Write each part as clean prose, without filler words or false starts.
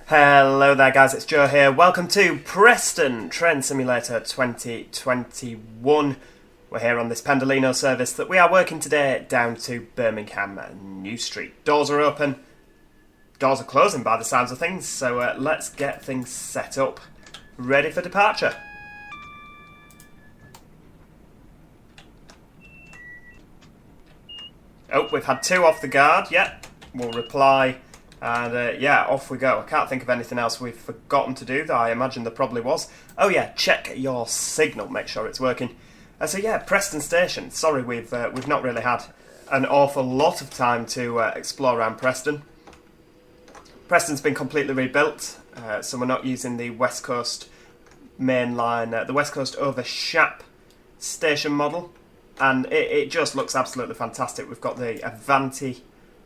Hello there guys, it's Joe here. Welcome to Preston Train Simulator 2021. We're here on this Pendolino service that we are working today down to Birmingham New Street. Doors are open, doors are closing by the sounds of things, so let's get things set up, ready for departure. Oh, we've had two off the guard, yeah, we'll reply. And yeah, off we go. I can't think of anything else we've forgotten to do, though I imagine there probably was. Oh yeah, check your signal, make sure it's working. So yeah, Preston Station. Sorry, we've not really had an awful lot of time to explore around Preston. Preston's been completely rebuilt, so we're not using the West Coast main line, the West Coast over Shap station model, and it just looks absolutely fantastic. We've got the Avanti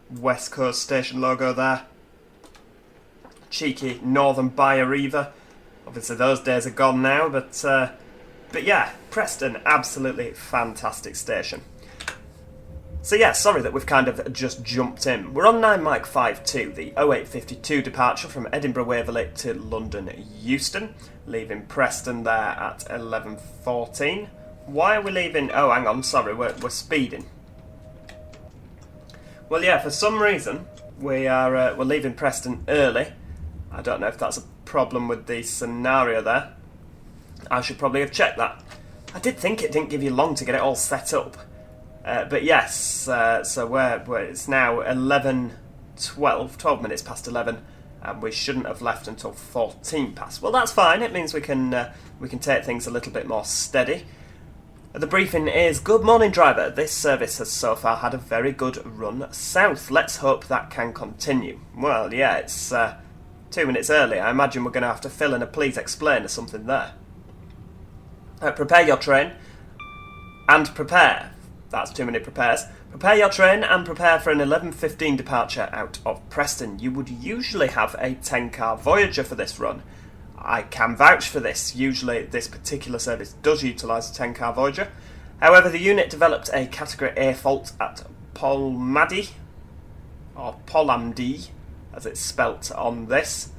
West Coast station logo there. Cheeky northern buyer either. Obviously those days are gone now, but yeah, Preston, absolutely fantastic station. So yeah, sorry that we've kind of just jumped in. We're on 9 Mike 52, the 0852 departure from Edinburgh Waverley to London Euston, leaving Preston there at 11:14. Why are we leaving? Oh, hang on, sorry, we're speeding. Well, yeah, for some reason we're leaving Preston early. I don't know if that's a problem with the scenario there. I should probably have checked that. I did think it didn't give you long to get it all set up, but yes. So it's now 12 minutes past 11, and we shouldn't have left until 14 past. Well, that's fine. It means we can take things a little bit more steady. The briefing is, good morning driver, this service has so far had a very good run south. Let's hope that can continue. Well, yeah, it's 2 minutes early. I imagine we're going to have to fill in a please explain or something there. Prepare your train and prepare. That's too many prepares. Prepare your train and prepare for an 11:15 departure out of Preston. You would usually have a 10-car Voyager for this run. I can vouch for this. Usually this particular service does utilise a 10-car Voyager. However, the unit developed a Category A fault at Polmadie, or Polamdi, as it's spelt on this.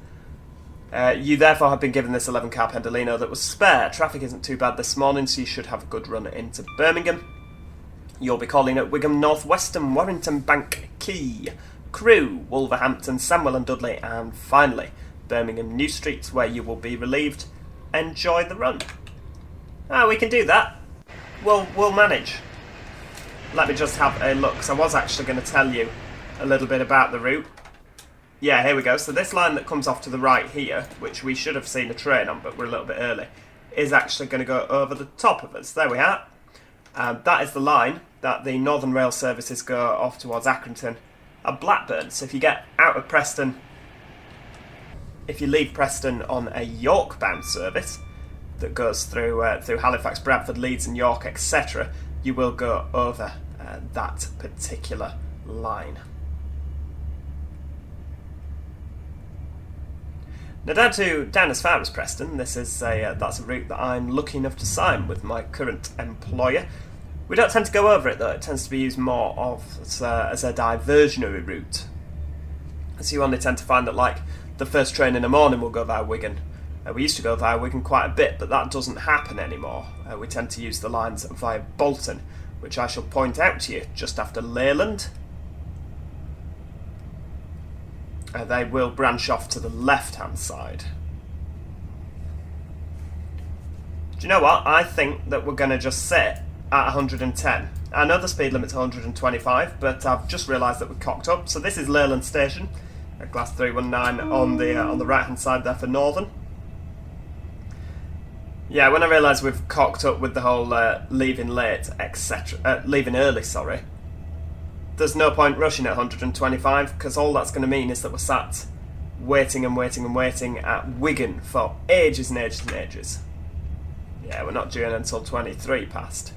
You therefore have been given this 11-car Pendolino that was spare. Traffic isn't too bad this morning, so you should have a good run into Birmingham. You'll be calling at Wigan North Western, Warrington Bank Quay, Crewe, Wolverhampton, Sandwell and Dudley, and finally Birmingham New Street, where you will be relieved. Enjoy the run. We can do that. We'll manage. Let me just have a look. So I was actually going to tell you a little bit about the route. Yeah, here we go. So this line that comes off to the right here, which we should have seen a train on, but we're a little bit early, is actually going to go over the top of us. There we are. That is the line that the Northern Rail services go off towards Accrington and Blackburn. So if you get out of Preston, if you leave Preston on a York-bound service that goes through Halifax, Bradford, Leeds and York, etc., you will go over that particular line. Now down as far as Preston, that's a route that I'm lucky enough to sign with my current employer. We don't tend to go over it though, it tends to be used more as a diversionary route. So you only tend to find that like the first train in the morning will go via Wigan. We used to go via Wigan quite a bit, but that doesn't happen anymore. We tend to use the lines via Bolton, which I shall point out to you just after Leyland. They will branch off to the left-hand side. Do you know what? I think that we're going to just sit at 110. I know the speed limit's 125, but I've just realised that we're cocked up. So this is Leyland Station, Glass 319 on the right-hand side there for Northern. Yeah, when I realised we've cocked up with the whole leaving late, etc., leaving early, sorry, there's no point rushing at 125, because all that's going to mean is that we're sat waiting and waiting and waiting at Wigan for ages and ages and ages. Yeah, we're not due in until 23 past.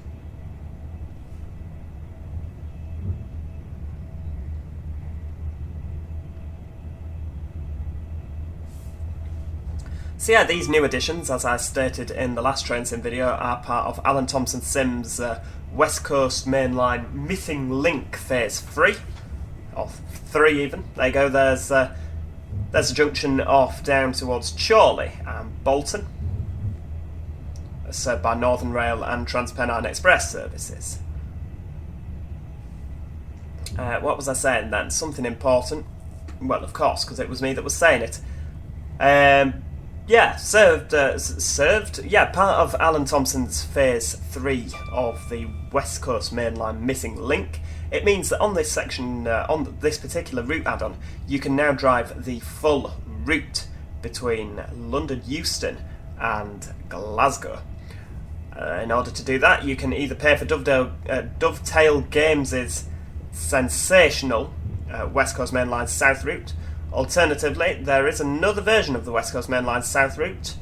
So yeah, these new additions, as I stated in the last train sim video, are part of Alan Thomson Sim's West Coast Mainline Missing Link Phase 3, or 3 even. There you go, there's There's a junction off down towards Chorley and Bolton, served by Northern Rail and TransPennine Express services. What was I saying then? Something important. Well, of course, because it was me that was saying it. Served. Yeah, part of Alan Thomson's Phase 3 of the West Coast Main Line missing link. It means that on this section, on this particular route add-on, you can now drive the full route between London Euston and Glasgow. In order to do that, you can either pay for Dovetail Games' sensational West Coast Main Line South route. Alternatively, there is another version of the West Coast Main Line South route,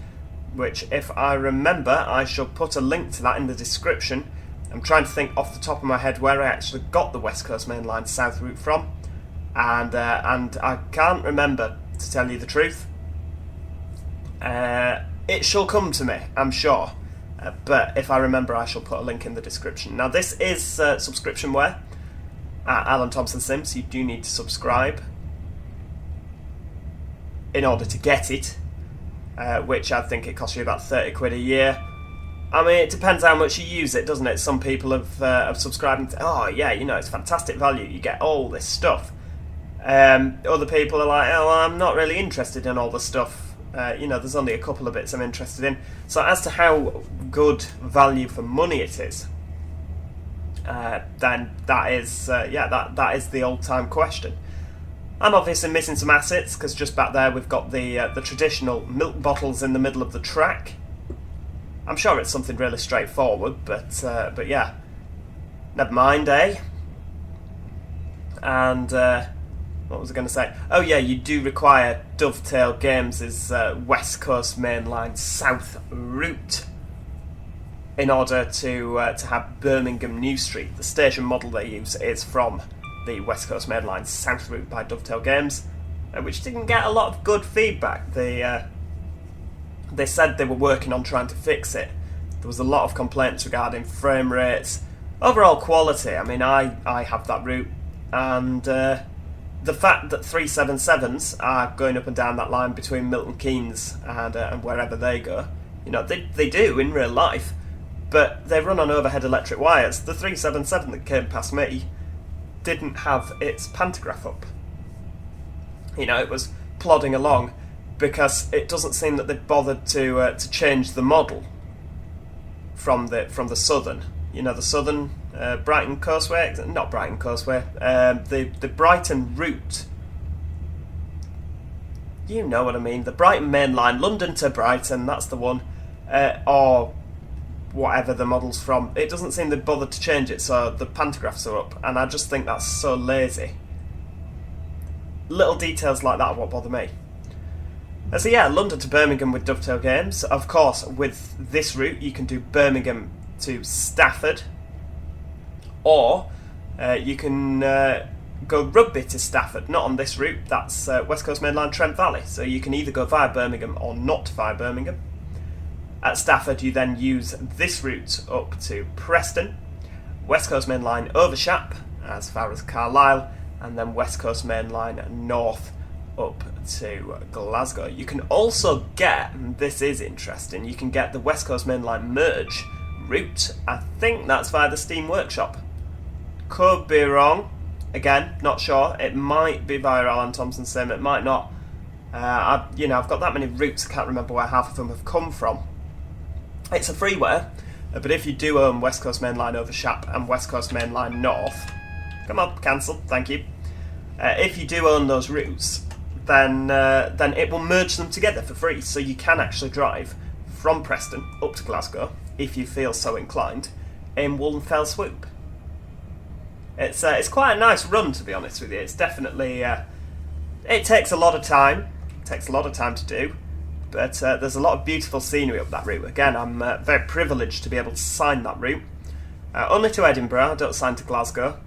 which, if I remember, I shall put a link to that in the description. I'm trying to think off the top of my head where I actually got the West Coast Main Line South route from, and I can't remember, to tell you the truth. It shall come to me, I'm sure, but if I remember, I shall put a link in the description. Now, this is subscriptionware at Alan Thomson Sim, so you do need to subscribe in order to get it, which I think it costs you about 30 quid a year. I mean, it depends how much you use it, doesn't it? Some people have subscribed and oh yeah, it's fantastic value, you get all this stuff. Other people are like, oh, well, I'm not really interested in all the stuff. There's only a couple of bits I'm interested in. So as to how good value for money it is, then that is the old-time question. I'm obviously missing some assets, because just back there we've got the traditional milk bottles in the middle of the track. I'm sure it's something really straightforward, but yeah, never mind, eh? And what was I going to say? Oh yeah, you do require Dovetail Games' West Coast Main Line South route in order to have Birmingham New Street. The station model they use is from the West Coast Main Line South route by Dovetail Games, which didn't get a lot of good feedback. They said they were working on trying to fix it. There was a lot of complaints regarding frame rates, overall quality. I mean, I have that route, and the fact that 377s are going up and down that line between Milton Keynes and wherever they go, they do in real life, but they run on overhead electric wires. The 377 that came past me didn't have its pantograph up. It was plodding along, because it doesn't seem that they've bothered to change the model from the southern. The southern Brighton Coastway, not Brighton Coastway, the Brighton route. You know what I mean? The Brighton Main Line, London to Brighton, that's the one, or whatever the model's from. It doesn't seem they've bothered to change it, so the pantographs are up, and I just think that's so lazy. Little details like that are what bother me. So yeah, London to Birmingham with Dovetail Games. Of course, with this route, you can do Birmingham to Stafford, or you can go Rugby to Stafford. Not on this route, that's West Coast Main Line Trent Valley. So you can either go via Birmingham or not via Birmingham. At Stafford, you then use this route up to Preston, West Coast Main Line Overshap as far as Carlisle, and then West Coast Main Line North up to Glasgow. You can also get, and this is interesting, you can get the West Coast Main Line Merge route. I think that's via the Steam Workshop. Could be wrong. Again, not sure. It might be via Alan Thomson Sim, it might not. I've got that many routes, I can't remember where half of them have come from. It's a freeware, but if you do own West Coast Main Line Overshap and West Coast Main Line North, come on, cancel, thank you. If you do own those routes, then it will merge them together for free, so you can actually drive from Preston up to Glasgow, if you feel so inclined, in one fell swoop. It's quite a nice run, to be honest with you. It's definitely it takes a lot of time. It takes a lot of time to do, but there's a lot of beautiful scenery up that route. Again, I'm very privileged to be able to sign that route. Only to Edinburgh. I don't sign to Glasgow.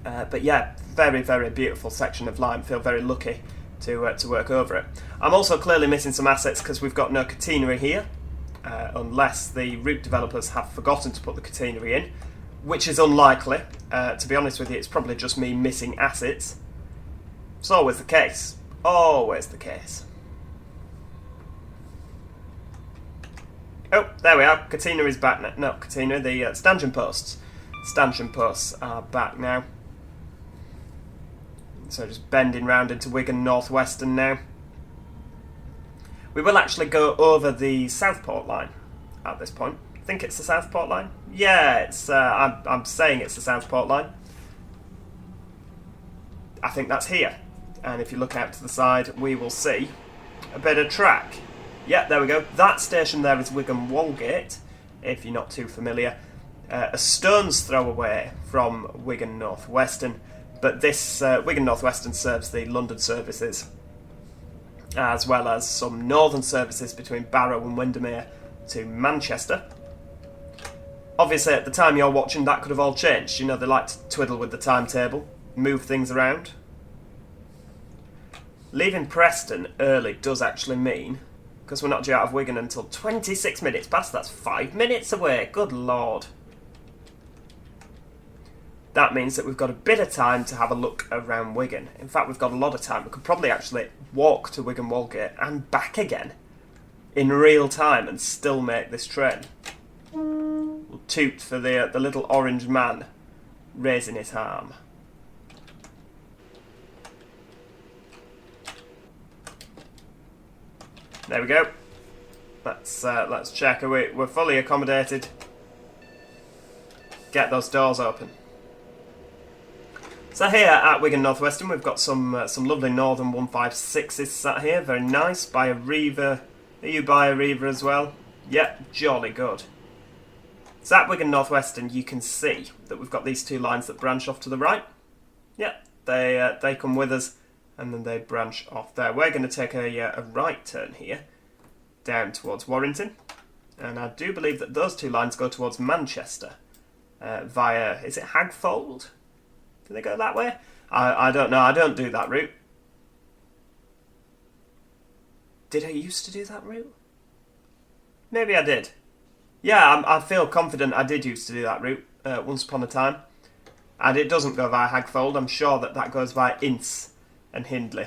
But yeah, very, very beautiful section of line. Feel very lucky to work over it. I'm also clearly missing some assets because we've got no catenary here, unless the route developers have forgotten to put the catenary in, which is unlikely. To be honest with you, it's probably just me missing assets. It's always the case. Always the case. Oh, there we are. Katina is back now. No, Katina, the stanchion posts. Stanchion posts are back now. So just bending round into Wigan North Western now. We will actually go over the Southport line at this point. I think it's the Southport line. Yeah, it's. I'm saying it's the Southport line. I think that's here. And if you look out to the side, we will see a bit of track. Yeah, there we go. That station there is Wigan Walgate, if you're not too familiar. A stone's throw away from Wigan North Western, but this Wigan North Western serves the London services, as well as some northern services between Barrow and Windermere to Manchester. Obviously, at the time you're watching, that could have all changed. You know, they like to twiddle with the timetable, move things around. Leaving Preston early does actually mean, because we're not due out of Wigan until 26 minutes past, that's 5 minutes away, good lord. That means that we've got a bit of time to have a look around Wigan. In fact, we've got a lot of time. We could probably actually walk to Wigan Walgate and back again in real time and still make this train. We'll toot for the little orange man raising his arm. There we go. Let's check. We're fully accommodated. Get those doors open. So here at Wigan North Western, we've got some lovely Northern 156s sat here. Very nice. By a Reaver. Are you by a Reaver as well? Yep, jolly good. So at Wigan North Western, you can see that we've got these two lines that branch off to the right. Yep, they come with us. And then they branch off there. We're going to take a right turn here, down towards Warrington. And I do believe that those two lines go towards Manchester, via, is it Hagfold? Do they go that way? I don't know, I don't do that route. Did I used to do that route? Maybe I did. Yeah, I feel confident I did used to do that route, once upon a time. And it doesn't go via Hagfold, I'm sure that goes via Ince and Hindley.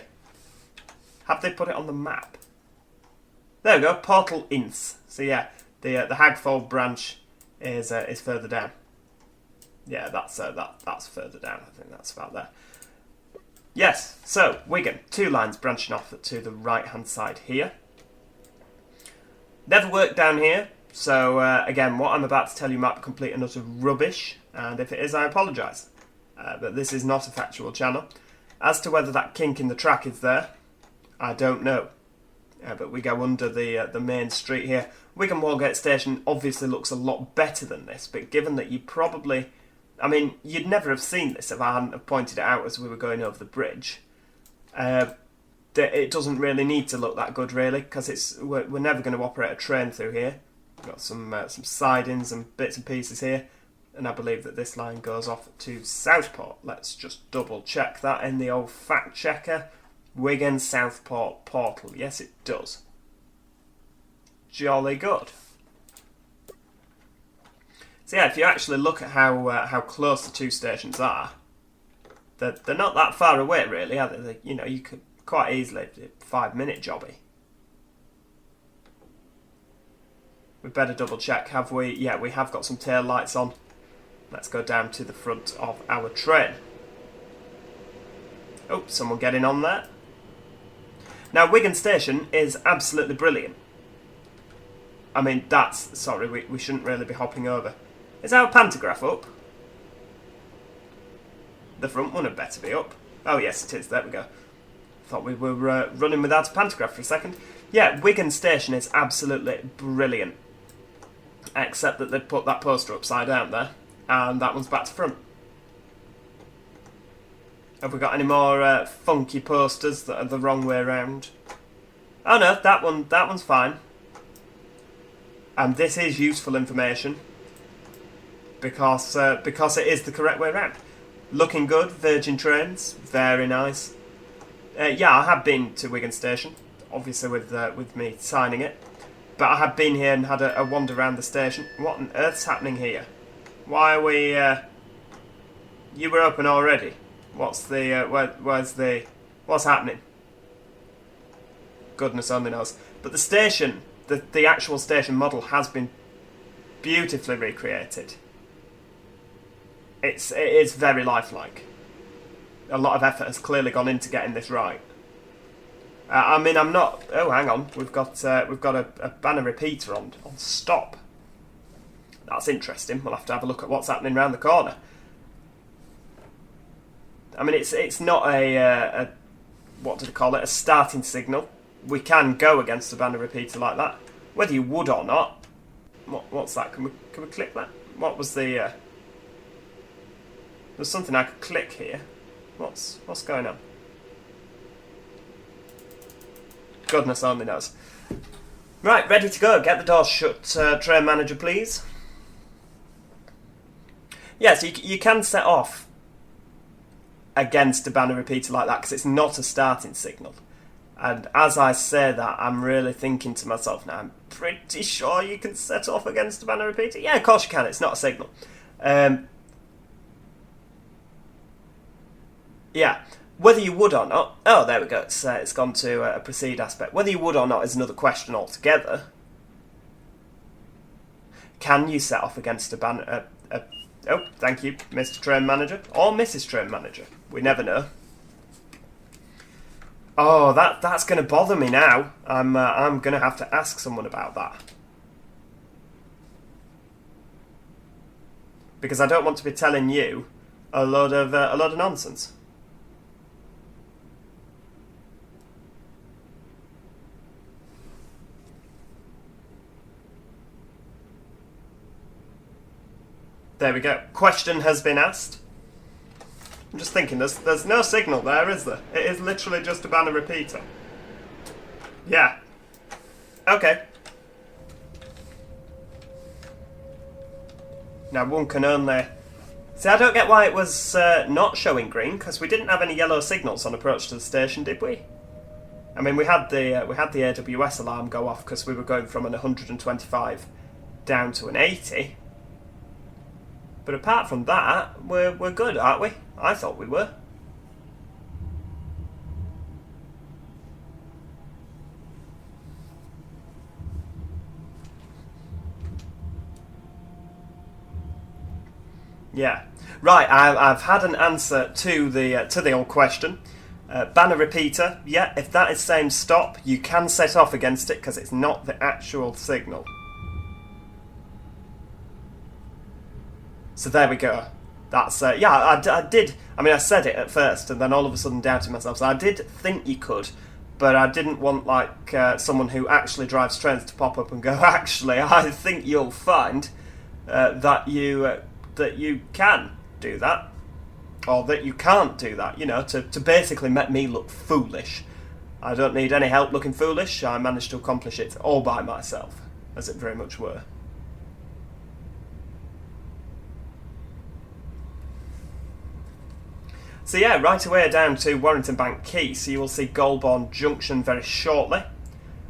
Have they put it on the map? There we go, Portal Ince. So yeah, the Hagfold branch is further down. Yeah, that's further down. I think that's about there. Yes, so Wigan, two lines branching off to the right hand side here. Never worked down here, so again, what I'm about to tell you might be complete and utter rubbish, and if it is, I apologise. But this is not a factual channel. As to whether that kink in the track is there, I don't know. But we go under the main street here. Wigan Walgate Station obviously looks a lot better than this, but given that you probably... I mean, you'd never have seen this if I hadn't have pointed it out as we were going over the bridge. It doesn't really need to look that good, really, because we're never going to operate a train through here. We've got some sidings and bits and pieces here. And I believe that this line goes off to Southport. Let's just double check that in the old fact checker. Wigan Southport Portal. Yes, it does. Jolly good. So yeah, if you actually look at how close the two stations are, they're not that far away, really, are they? You know, you could quite easily do a 5-minute jobby. We better double check. Have we? Yeah, we have got some tail lights on. Let's go down to the front of our train. Oh, someone getting on there. Now, Wigan Station is absolutely brilliant. I mean, sorry, we shouldn't really be hopping over. Is our pantograph up? The front one had better be up. Oh, yes, it is. There we go. Thought we were running without a pantograph for a second. Yeah, Wigan Station is absolutely brilliant. Except that they've put that poster upside down there. And that one's back to front. Have we got any more funky posters that are the wrong way around? Oh no, that one's fine. And this is useful information because it is the correct way around. Looking good, Virgin Trains, very nice. Yeah, I have been to Wigan Station, obviously with me signing it, but I have been here and had a wander around the station. What on earth's happening here? Why are we? You were open already. What's the? Where's the? What's happening? Goodness only knows. But the station, the actual station model has been beautifully recreated. It is very lifelike. A lot of effort has clearly gone into getting this right. I mean, I'm not. Oh, hang on. We've got a banner repeater on stop. That's interesting. We'll have to have a look at what's happening round the corner. I mean, it's not a what do they call it? A starting signal. We can go against a banner repeater like that, whether you would or not. What's that? Can we click that? What was the? There's something I could click here. What's going on? Goodness only knows. Right, ready to go. Get the doors shut, train manager, please. Yes, you can set off against a banner repeater like that because it's not a starting signal. And as I say that, I'm really thinking to myself now, I'm pretty sure you can set off against a banner repeater. Yeah, of course you can. It's not a signal. Yeah, whether you would or not... Oh, there we go. It's gone to a proceed aspect. Whether you would or not is another question altogether. Can you set off against a banner... oh, thank you, Mr. Train Manager. Or Mrs. Train Manager. We never know. Oh, that's going to bother me now. I'm going to have to ask someone about that. Because I don't want to be telling you a load of nonsense. There we go. Question has been asked. I'm just thinking, there's no signal there, is there? It is literally just a banner repeater. Yeah. Okay. Now one can only... See, I don't get why it was not showing green, because we didn't have any yellow signals on approach to the station, did we? I mean, we had the AWS alarm go off because we were going from an 125 down to an 80. But apart from that, we're good, aren't we? I thought we were. Yeah. Right, I've had an answer to the old question. Banner repeater, yeah, if that is saying stop, you can set off against it because it's not the actual signal. So there we go. That's, yeah, I did. I mean, I said it at first and then all of a sudden doubted myself. So I did think you could, but I didn't want, like, someone who actually drives trains to pop up and go, actually, I think you'll find that you can do that. Or that you can't do that, you know, to basically make me look foolish. I don't need any help looking foolish. I managed to accomplish it all by myself, as it very much were. So yeah, right away down to Warrington Bank Quay, so you will see Golborne Junction very shortly.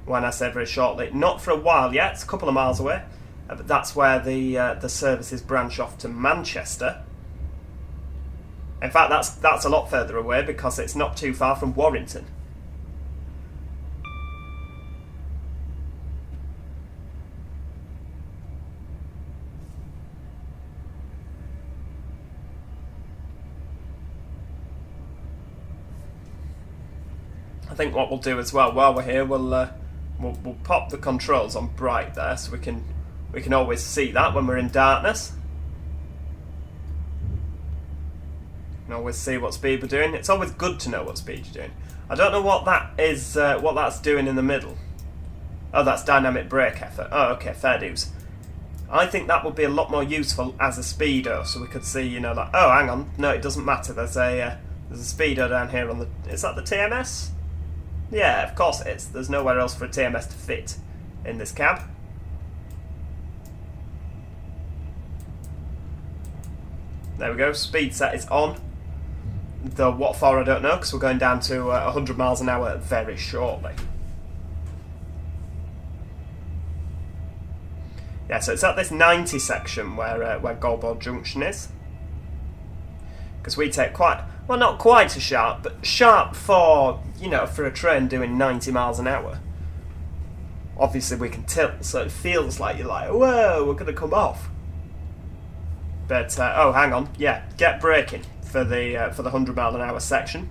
When I say very shortly, not for a while yet, it's a couple of miles away, but that's where the services branch off to Manchester. In fact, that's a lot further away because it's not too far from Warrington. I think what we'll do as well while we're here, we'll pop the controls on bright there, so we can always see that when we're in darkness. You can always see what speed we're doing. It's always good to know what speed you're doing. I don't know what that is, what that's doing in the middle. Oh, that's dynamic brake effort. Oh, okay, fair dues. I think that would be a lot more useful as a speedo, so we could see, you know, like, oh, hang on, no, it doesn't matter. There's a speedo down here on the. Is that the TMS? Yeah, of course it is. There's nowhere else for a TMS to fit in this cab. There we go, speed set is on. Though what for I don't know, because we're going down to 100 miles an hour very shortly. Yeah, so it's at this 90 section where Golborne Junction is. Because we take quite Well, not quite as sharp, but sharp for, you know, for a train doing 90 miles an hour. Obviously we can tilt, so it feels like you're like, whoa, we're going to come off. But, oh, hang on, yeah, get braking for the 100 mile an hour section.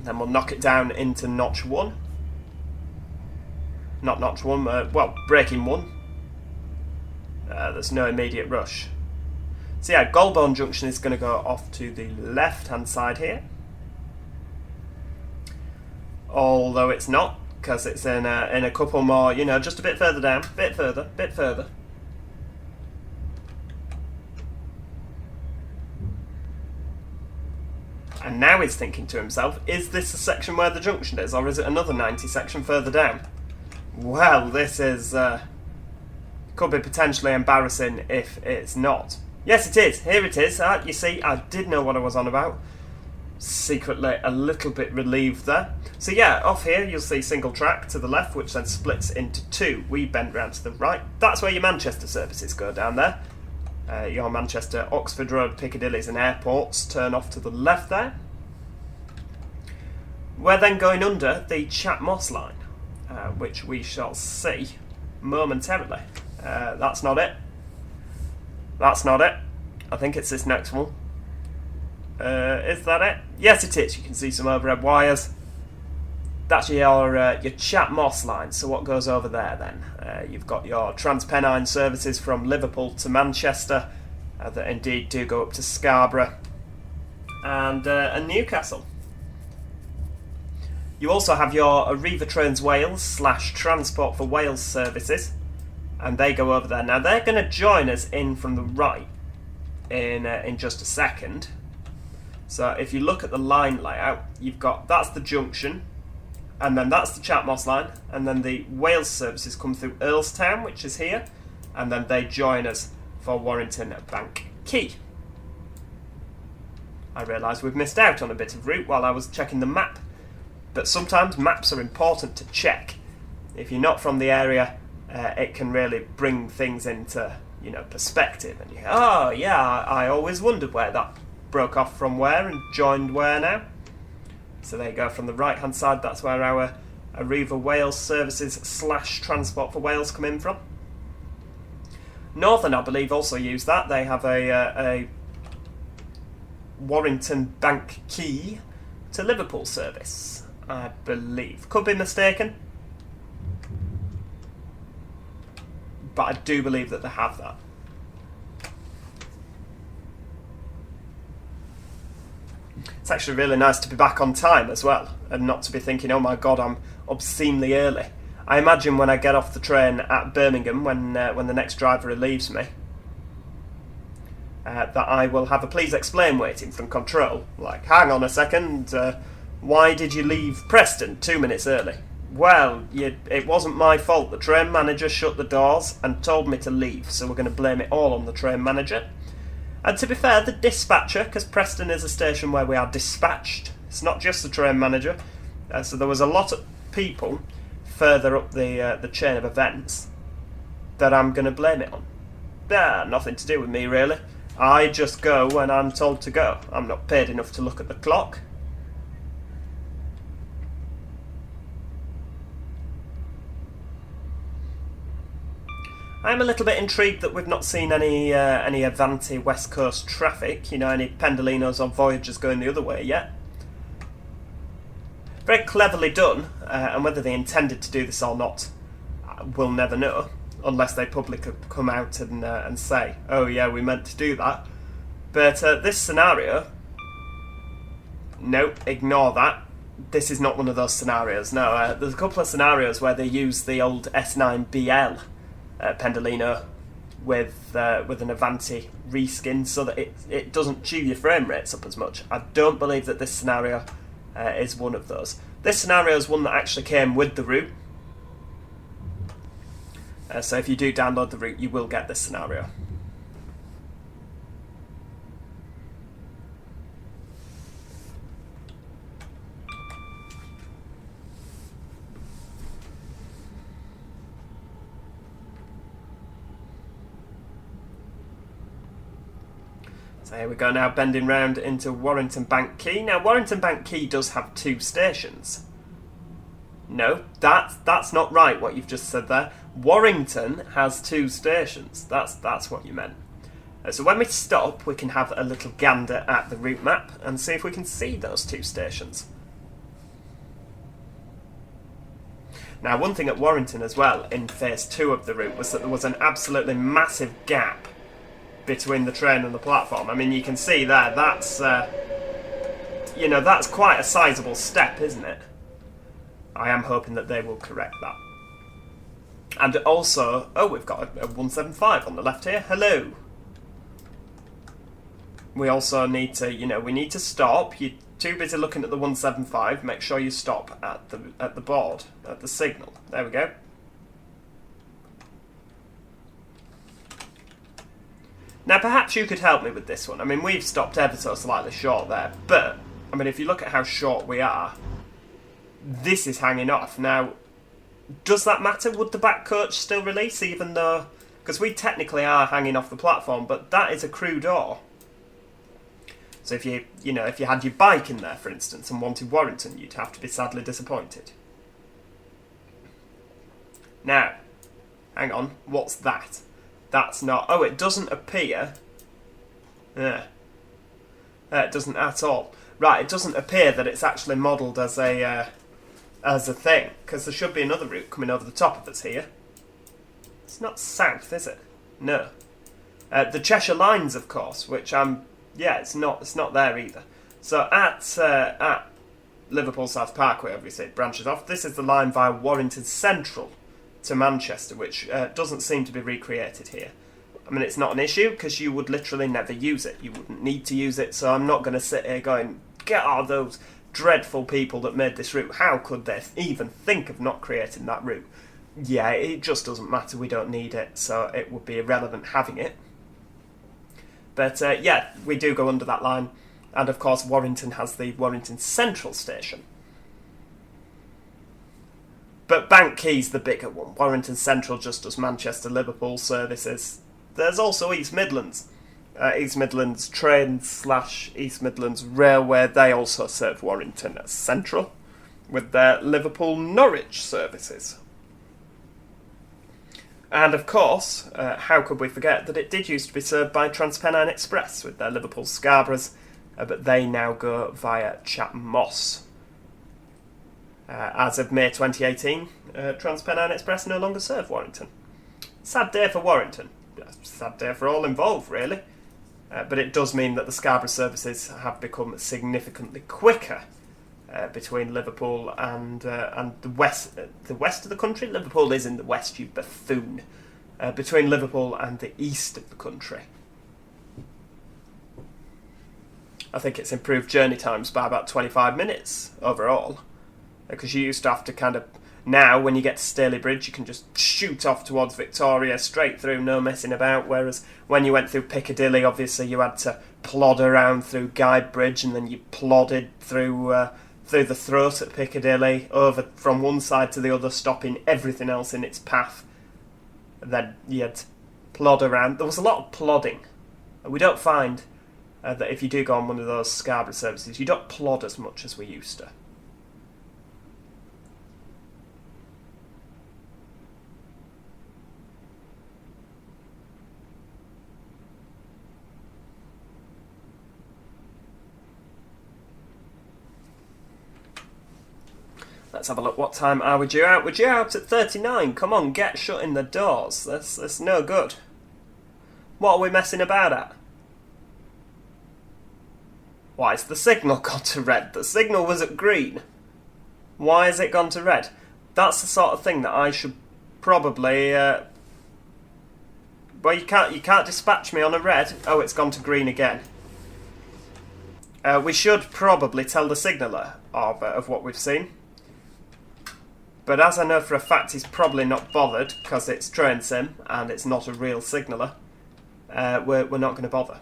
Then we'll knock it down into notch 1. Not notch 1, well, braking 1. There's no immediate rush. So yeah, Golborne Junction is going to go off to the left-hand side here. Although it's not, because it's in a couple more, you know, just a bit further down, bit further. And now he's thinking to himself, is this the section where the junction is, or is it another 90 section further down? Well, this is could be potentially embarrassing if it's not. Yes, it is. Here it is. You see, I did know what I was on about. Secretly a little bit relieved there. So yeah, off here you'll see single track to the left, which then splits into 2. We bend round to the right. That's where your Manchester services go down there. Your Manchester, Oxford Road, Piccadillys and airports turn off to the left there. We're then going under the Chat Moss line, which we shall see momentarily. That's not it. That's not it. I think it's this next one. Is that it? Yes, it is. You can see some overhead wires. That's your Chat Moss line. So what goes over there then? You've got your Transpennine services from Liverpool to Manchester, that indeed do go up to Scarborough and Newcastle. You also have your Arriva Trains Wales / Transport for Wales services, and they go over there. Now they're going to join us in from the right in just a second. So if you look at the line layout, you've got, that's the junction, and then that's the Chat Moss line, and then the Wales services come through Earlstown, which is here, and then they join us for Warrington Bank Quay. I realise we've missed out on a bit of route while I was checking the map, but sometimes maps are important to check. If you're not from the area, it can really bring things into, you know, perspective, and you go, oh yeah, I always wondered where that broke off from where and joined where now. So there you go, from the right hand side, that's where our Arriva Wales services / Transport for Wales come in from. Northern, I believe, also use that. They have a Warrington Bank Quay to Liverpool service, I believe. Could be mistaken, but I do believe that they have that. It's actually really nice to be back on time as well, and not to be thinking, oh my god, I'm obscenely early. I imagine when I get off the train at Birmingham, when the next driver relieves me, that I will have a please explain waiting from control. Like, hang on a second, why did you leave Preston 2 minutes early? Well, it wasn't my fault. The train manager shut the doors and told me to leave, so we're going to blame it all on the train manager. And to be fair, the dispatcher, because Preston is a station where we are dispatched, it's not just the train manager, so there was a lot of people further up the chain of events that I'm going to blame it on. Nothing to do with me, really. I just go when I'm told to go. I'm not paid enough to look at the clock. I'm a little bit intrigued that we've not seen any Avanti West Coast traffic, you know, any Pendolinos or Voyagers going the other way yet. Very cleverly done, and whether they intended to do this or not, we'll never know, unless they publicly come out and say, oh yeah, we meant to do that. But this scenario, no, ignore that. This is not one of those scenarios, no. There's a couple of scenarios where they use the old S9BL Pendolino with an Avanti reskin so that it doesn't chew your frame rates up as much. I don't believe that this scenario is one of those. This scenario is one that actually came with the route. So if you do download the route, you will get this scenario. So here we go now, bending round into Warrington Bank Quay. Now, Warrington Bank Quay does have 2 stations. No, that's not right, what you've just said there. Warrington has 2 stations. That's what you meant. So when we stop, we can have a little gander at the route map and see if we can see those 2 stations. Now, one thing at Warrington as well, in phase 2 of the route, was that there was an absolutely massive gap between the train and the platform. I mean, you can see there, that's, that's quite a sizable step, isn't it? I am hoping that they will correct that. And also, we've got a 175 on the left here. Hello. We also need to, we need to stop. You're too busy looking at the 175. Make sure you stop at the board, at the signal. There we go. Now, perhaps you could help me with this one. I mean, we've stopped ever so slightly short there, but, I mean, if you look at how short we are, this is hanging off. Now, does that matter? Would the back coach still release, even though... Because we technically are hanging off the platform, but that is a Crewe door. So if you had your bike in there, for instance, and wanted Warrington, you'd have to be sadly disappointed. Now, hang on, what's that? That's not... Oh, it doesn't appear... Yeah. It doesn't at all. Right, it doesn't appear that it's actually modelled as a thing, because there should be another route coming over the top of us here. It's not south, is it? No. The Cheshire Lines, of course, which it's not there either. So at Liverpool South Parkway, obviously it branches off. This is the line via Warrington Central to Manchester, which doesn't seem to be recreated here. I mean, it's not an issue, because you would literally never use it. You wouldn't need to use it, so I'm not going to sit here going, get all those dreadful people that made this route. How could they even think of not creating that route? Yeah, it just doesn't matter. We don't need it, so it would be irrelevant having it. But, we do go under that line. And, of course, Warrington has the Warrington Central station. But Bank Quay's the bigger one. Warrington Central just does Manchester-Liverpool services. There's also East Midlands. East Midlands Train / East Midlands Railway. They also serve Warrington Central with their Liverpool-Norwich services. And of course, how could we forget that it did used to be served by Transpennine Express with their Liverpool Scarboroughs, but they now go via Chatham Moss. As of May 2018, Transpennine Express no longer serve Warrington. Sad day for Warrington. Sad day for all involved, really. But it does mean that the Scarborough services have become significantly quicker between Liverpool and the west of the country. Liverpool is in the west, you buffoon. Between Liverpool and the east of the country. I think it's improved journey times by about 25 minutes overall. Because you used to have to kind of... Now, when you get to Staley Bridge, you can just shoot off towards Victoria, straight through, no messing about. Whereas when you went through Piccadilly, obviously you had to plod around through Guide Bridge, and then you plodded through the throat at Piccadilly, over from one side to the other, stopping everything else in its path. And then you had to plod around. There was a lot of plodding. We don't find that if you do go on one of those Scarborough services, you don't plod as much as we used to. Let's have a look. What time are we due out? We're due out at 39. Come on, get shutting the doors. That's no good. What are we messing about at? Why has the signal gone to red? The signal was at green. Why has it gone to red? That's the sort of thing that I should probably... Well, you can't dispatch me on a red. Oh, it's gone to green again. We should probably tell the signaller of what we've seen. But as I know for a fact he's probably not bothered, because it's train sim and it's not a real signaller, we're not going to bother.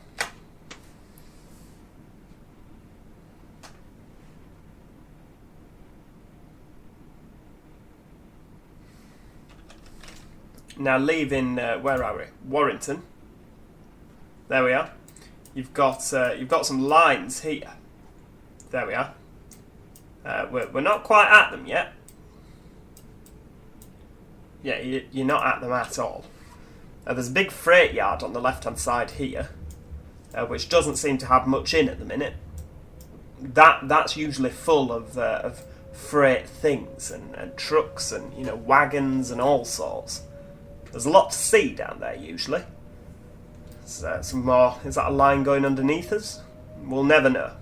Now leaving, where are we? Warrington. There we are. you've got some lines here. There we are. We're not quite at them yet. Yeah, you're not at them at all. There's a big freight yard on the left-hand side here, which doesn't seem to have much in at the minute. That's usually full of freight things and trucks and wagons and all sorts. There's a lot to see down there usually. Some more. Is that a line going underneath us? We'll never know.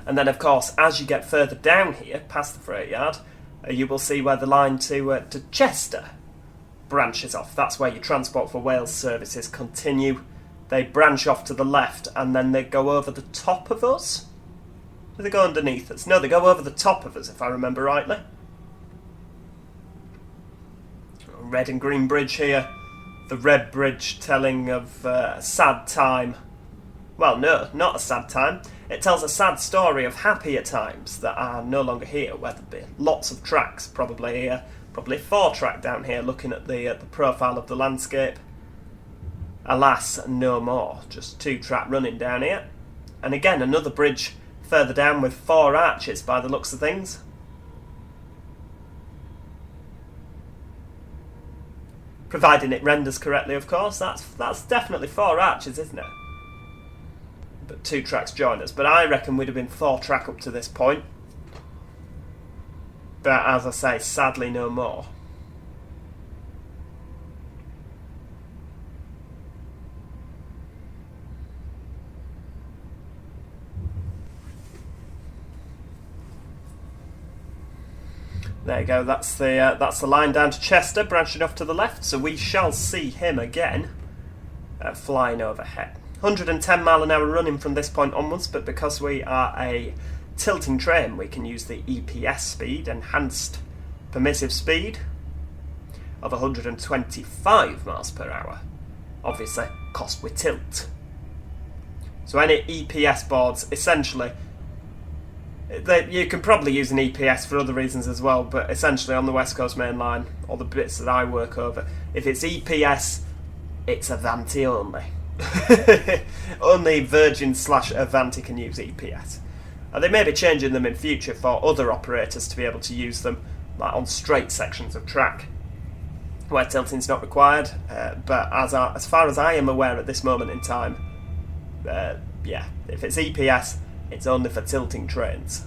And then, of course, as you get further down here, past the freight yard, you will see where the line to Chester branches off. That's where your Transport for Wales services continue. They branch off to the left, and then they go over the top of us. Do they go underneath us? No, they go over the top of us, if I remember rightly. Red and green bridge here. The red bridge telling of a sad time. Well, no, not a sad time. It tells a sad story of happier times that are no longer here, where there'd be lots of tracks, probably 4-track down here, looking at the profile of the landscape. Alas, no more. Just 2-track running down here. And again, another bridge further down with 4 arches by the looks of things. Providing it renders correctly, of course. That's definitely 4 arches, isn't it? But 2 tracks join us. But I reckon we'd have been 4-track up to this point. But as I say, sadly no more. There you go, that's the line down to Chester, branching off to the left, so we shall see him again flying overhead. 110 mile an hour running from this point onwards, but because we are a tilting train, we can use the EPS speed, Enhanced Permissive Speed, of 125 miles per hour. Obviously, because we tilt. So any EPS boards, essentially, you can probably use an EPS for other reasons as well, but essentially on the West Coast Main Line, or the bits that I work over, if it's EPS, it's Avanti only. Only Virgin/Avanti can use EPS. They may be changing them in future for other operators to be able to use them, like on straight sections of track where tilting's not required. But as far as I am aware at this moment in time, yeah, if it's EPS, it's only for tilting trains.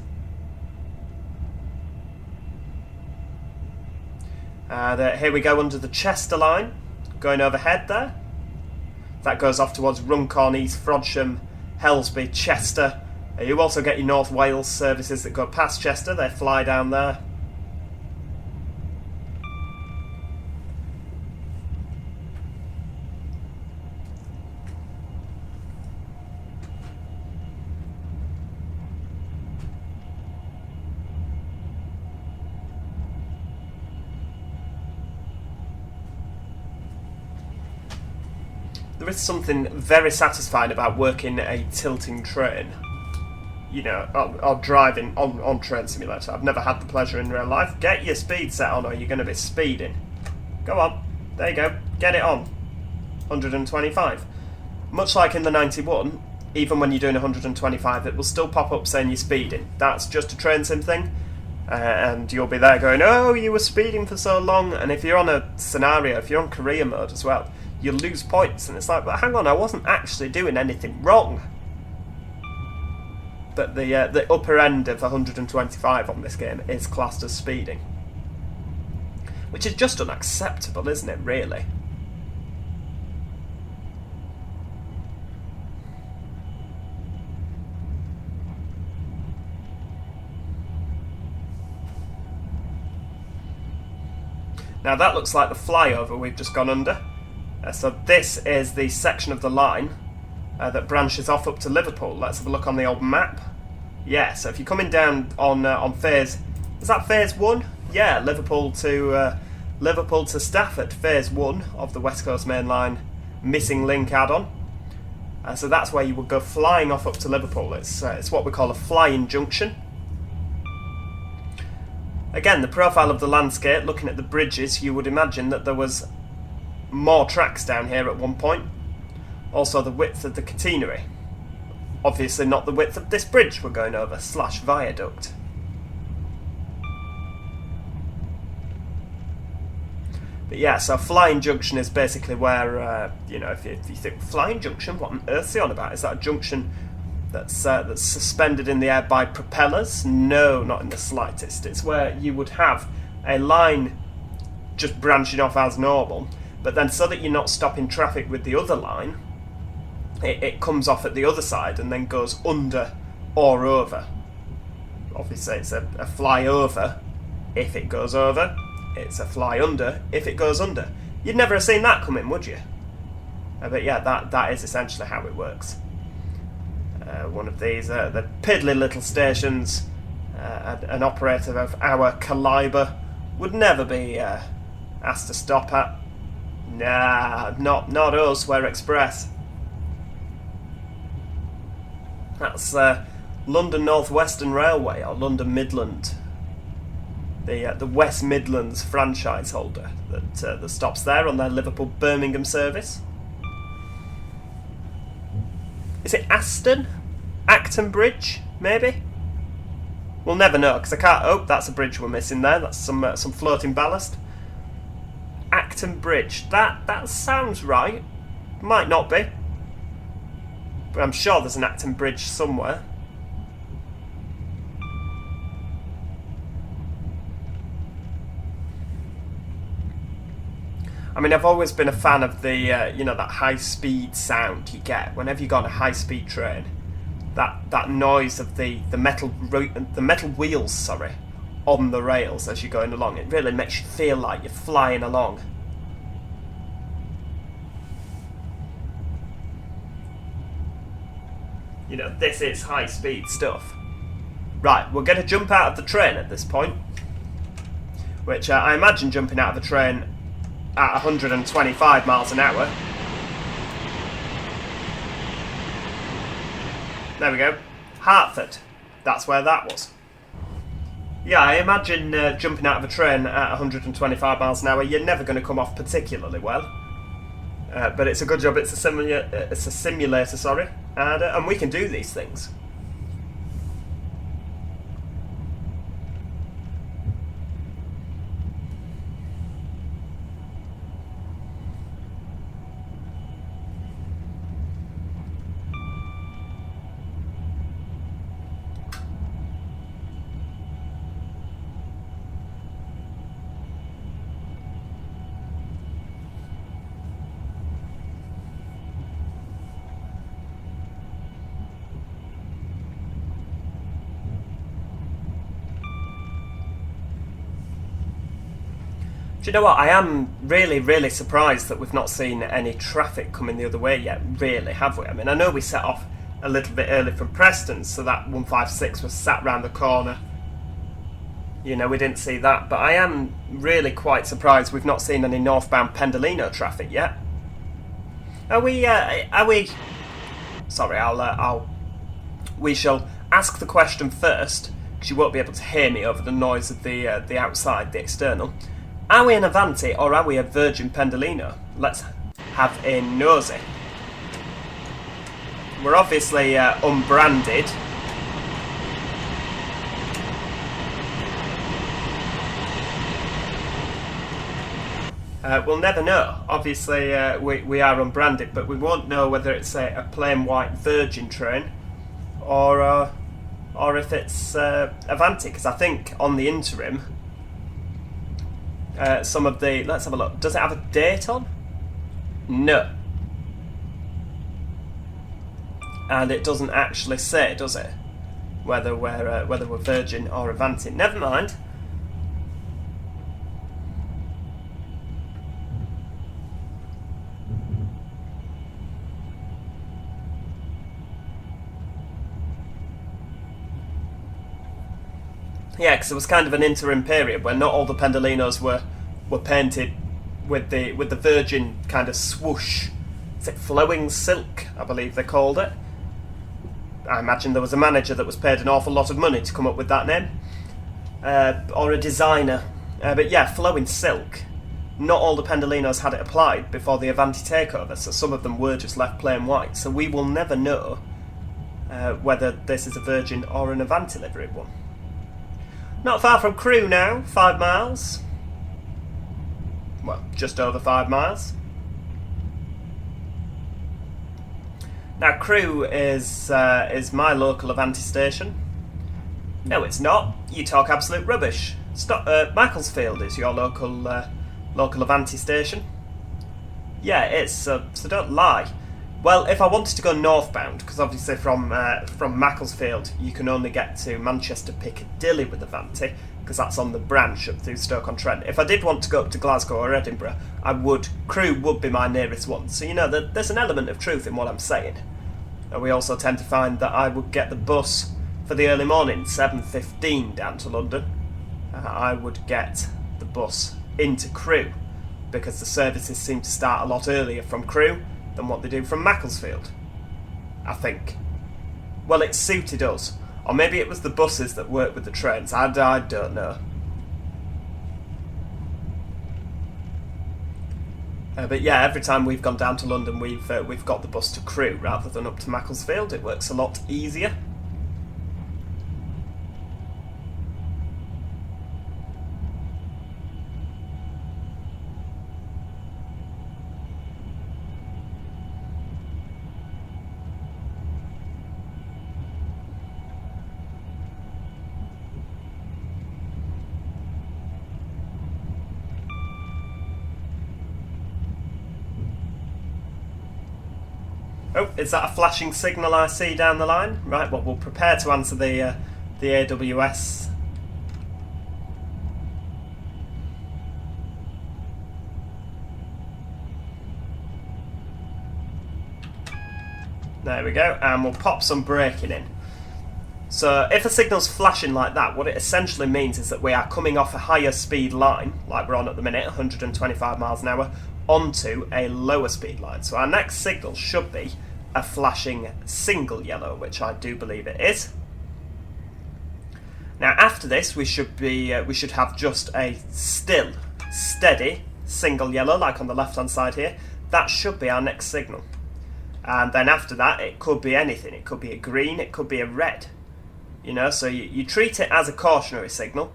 Here we go under the Chester line, going overhead there. That goes off towards Runcorn, East Frodsham, Helsby, Chester. You also get your North Wales services that go past Chester. They fly down there. There is something very satisfying about working a tilting train, or driving on Train Simulator. I've never had the pleasure in real life. Get your speed set on or you're going to be speeding. Go on, there you go, get it on. 125. Much like in the 91, even when you're doing 125, it will still pop up saying you're speeding. That's just a train sim thing. And you'll be there going, oh, you were speeding for so long. And if you're on a scenario, if you're on career mode as well, you lose points, and it's like, but hang on, I wasn't actually doing anything wrong. But the upper end of 125 on this game is classed as speeding, which is just unacceptable, isn't it, really? Now that looks like the flyover we've just gone under. So this is the section of the line that branches off up to Liverpool. Let's have a look on the old map. Yeah, so if you're coming down on phase... Is that phase 1? Yeah, Liverpool to Stafford, phase 1 of the West Coast Main Line missing link add-on. So that's where you would go flying off up to Liverpool. It's what we call a flying junction. Again, the profile of the landscape, looking at the bridges, you would imagine that there was more tracks down here at one point. Also the width of the catenary. Obviously not the width of this bridge we're going over, / viaduct. But yeah, so Flying Junction is basically where, you know, if you think, Flying Junction, what on earth's he on about? Is that a junction that's suspended in the air by propellers? No, not in the slightest. It's where you would have a line just branching off as normal, but then so that you're not stopping traffic with the other line, it comes off at the other side and then goes under or over. Obviously it's a flyover if it goes over. It's a fly under if it goes under. You'd never have seen that coming, would you? But yeah, that is essentially how it works. One of these, the piddly little stations, an operator of our calibre would never be asked to stop at. Nah, not us, we're express. That's London North Western Railway, or London Midland. The West Midlands franchise holder that stops there on their Liverpool-Birmingham service. Is it Aston? Acton Bridge, maybe? We'll never know, because I can't... Oh, that's a bridge we're missing there. That's some floating ballast. Acton Bridge. That sounds right. Might not be. But I'm sure there's an Acton Bridge somewhere. I mean, I've always been a fan of the, you know, that high-speed sound you get whenever you go on a high-speed train. That noise of the metal wheels, sorry, on the rails as you're going along. It really makes you feel like you're flying along. You know, this is high-speed stuff. Right, we're going to jump out of the train at this point, which I imagine jumping out of the train at 125 miles an hour. There we go. Hertford. That's where that was. Yeah, I imagine jumping out of a train at 125 miles an hour, you're never going to come off particularly well. But it's a good job it's a simulator, sorry. And we can do these things. Do you know what? I am really, really surprised that we've not seen any traffic coming the other way yet, really, have we? I mean, I know we set off a little bit early from Preston, so that 156 was sat round the corner. You know, we didn't see that, but I am really quite surprised we've not seen any northbound Pendolino traffic yet. Are we... Sorry, we shall ask the question first, because you won't be able to hear me over the noise of the outside, the external. Are we an Avanti or are we a Virgin Pendolino? Let's have a nosy. We're obviously unbranded. We'll never know. Obviously we are unbranded, but we won't know whether it's a plain white Virgin train or if it's Avanti, because I think on the interim some of the... Let's have a look. Does it have a date on? No. And it doesn't actually say, does it? Whether we're Virgin or Avanti. Never mind. Yeah, because it was kind of an interim period where not all the Pendolinos were painted with the Virgin kind of swoosh. Is it flowing silk, I believe they called it. I imagine there was a manager that was paid an awful lot of money to come up with that name. or a designer. But yeah, flowing silk. Not all the Pendolinos had it applied before the Avanti takeover, so some of them were just left plain white. So we will never know whether this is a Virgin or an Avanti livery one. Not far from Crewe now, 5 miles. Well, just over 5 miles. Now Crewe is my local Avanti station. No, it's not. You talk absolute rubbish. Macclesfield is your local Avanti station. Yeah, it is. So don't lie. Well, if I wanted to go northbound, because obviously from Macclesfield you can only get to Manchester Piccadilly with Avanti, because that's on the branch up through Stoke-on-Trent. If I did want to go up to Glasgow or Edinburgh, Crewe would be my nearest one. So there's an element of truth in what I'm saying. And we also tend to find that I would get the bus for the early morning, 7:15 down to London. I would get the bus into Crewe, because the services seem to start a lot earlier from Crewe than what they do from Macclesfield, I think. Well, it suited us. Or maybe it was the buses that worked with the trains. I don't know. But yeah, every time we've gone down to London, we've got the bus to Crewe rather than up to Macclesfield. It works a lot easier. Oh, is that a flashing signal I see down the line? Right, well, we'll prepare to answer the AWS. There we go, and we'll pop some braking in. So if a signal's flashing like that, what it essentially means is that we are coming off a higher speed line, like we're on at the minute, 125 miles an hour, onto a lower speed line. So our next signal should be a flashing single yellow, which I do believe it is. Now after this we should have just a still, steady single yellow, like on the left hand side here. That should be our next signal. And then after that it could be anything. It could be a green, it could be a red. So you treat it as a cautionary signal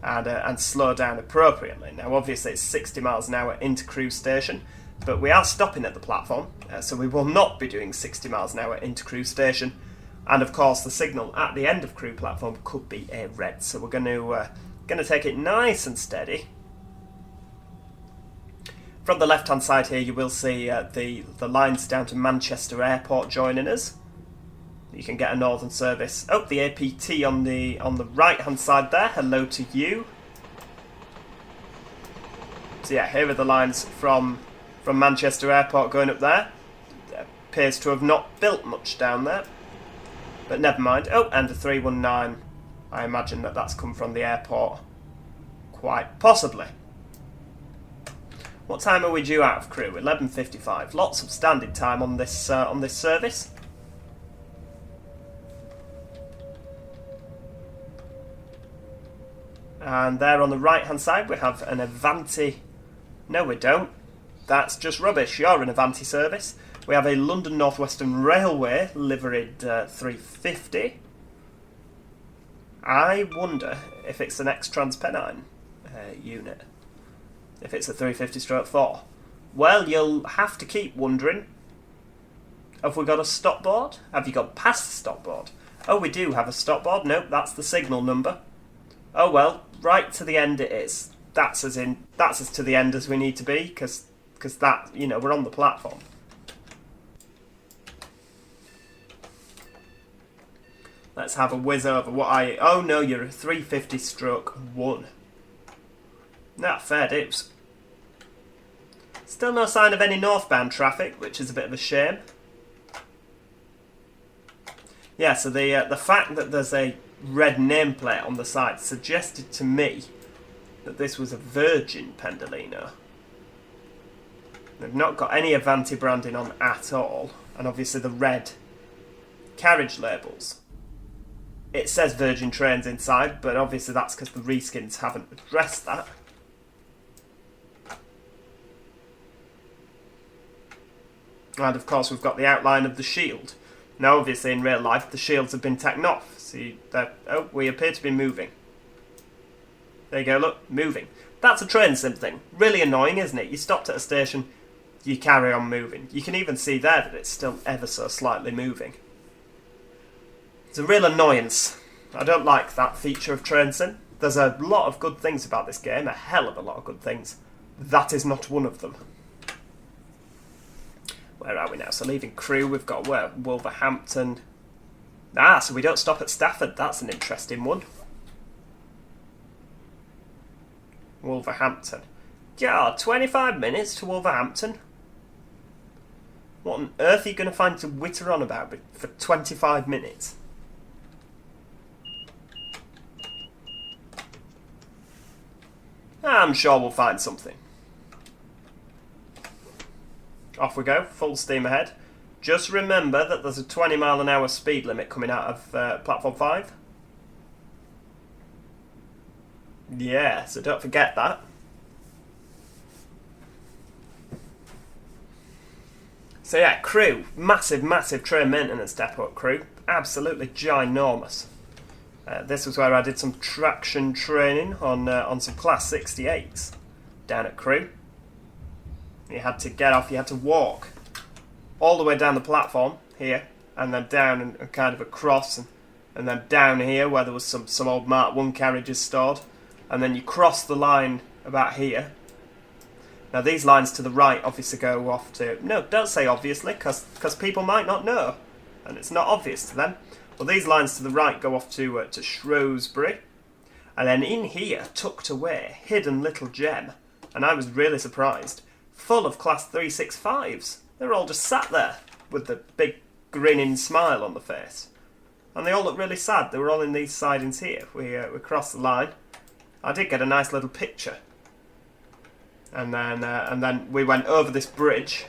and slow down appropriately. Now obviously it's 60 miles an hour into Crewe station, but we are stopping at the platform, so we will not be doing 60 miles an hour into Crewe station. And of course the signal at the end of Crewe platform could be a red, so we're going to take it nice and steady. From the left hand side here you will see the lines down to Manchester Airport joining us. You can get a northern service. Oh, the APT on the right hand side there. Hello to you. So yeah, here are the lines from Manchester Airport going up there. There appears to have not built much down there, but never mind. Oh, and the 319. I imagine that's come from the airport, quite possibly. What time are we due out of Crewe? 11:55. Lots of standing time on this service. And there on the right hand side we have an Avanti. No, we don't. That's just rubbish. You're an Avanti service. We have a London North Western Railway liveried 350. I wonder if it's an ex-Transpennine unit. If it's a 350/4. Well, you'll have to keep wondering. Have we got a stop board? Have you got past the stop board? Oh, we do have a stop board. Nope, that's the signal number. Oh well, right to the end it is. That's as to the end as we need to be, because that, we're on the platform. Let's have a whiz over what oh no, you're a 350/1. Nah, fair dues. Still no sign of any northbound traffic, which is a bit of a shame. Yeah, so the fact that there's a red nameplate on the side suggested to me that this was a Virgin Pendolino. They've not got any Avanti branding on at all, and obviously the red carriage labels It says Virgin Trains inside, but obviously that's because the reskins haven't addressed that. And of course we've got the outline of the shield. Now obviously in real life the shields have been taken off. See, oh, we appear to be moving. There you go, look, moving. That's a train sim thing. Really annoying, isn't it? You stopped at a station, you carry on moving. You can even see there that it's still ever so slightly moving. It's a real annoyance. I don't like that feature of train sim. There's a lot of good things about this game, a hell of a lot of good things. That is not one of them. Where are we now? So leaving Crewe, we've got where? Wolverhampton. Ah, so we don't stop at Stafford. That's an interesting one. Wolverhampton. Yeah, 25 minutes to Wolverhampton. What on earth are you going to find to witter on about for 25 minutes? I'm sure we'll find something. Off we go, full steam ahead. Just remember that there's a 20-mile-an-hour speed limit coming out of platform 5. Yeah, so don't forget that. So yeah, Crewe, massive, massive train maintenance depot at Crewe. Absolutely ginormous. This was where I did some traction training on some Class 68s down at Crewe. You had to get off, you had to walk all the way down the platform here, and then down and kind of across, and then down here where there was some old Mark 1 carriages stored, and then you cross the line about here. Now these lines to the right obviously go off to... No, don't say obviously, because people might not know, and it's not obvious to them. Well, these lines to the right go off to Shrewsbury, and then in here, tucked away, hidden little gem, and I was really surprised, full of Class 365s. They were all just sat there with the big grinning smile on the face. And they all look really sad. They were all in these sidings here. We crossed the line. I did get a nice little picture. And then we went over this bridge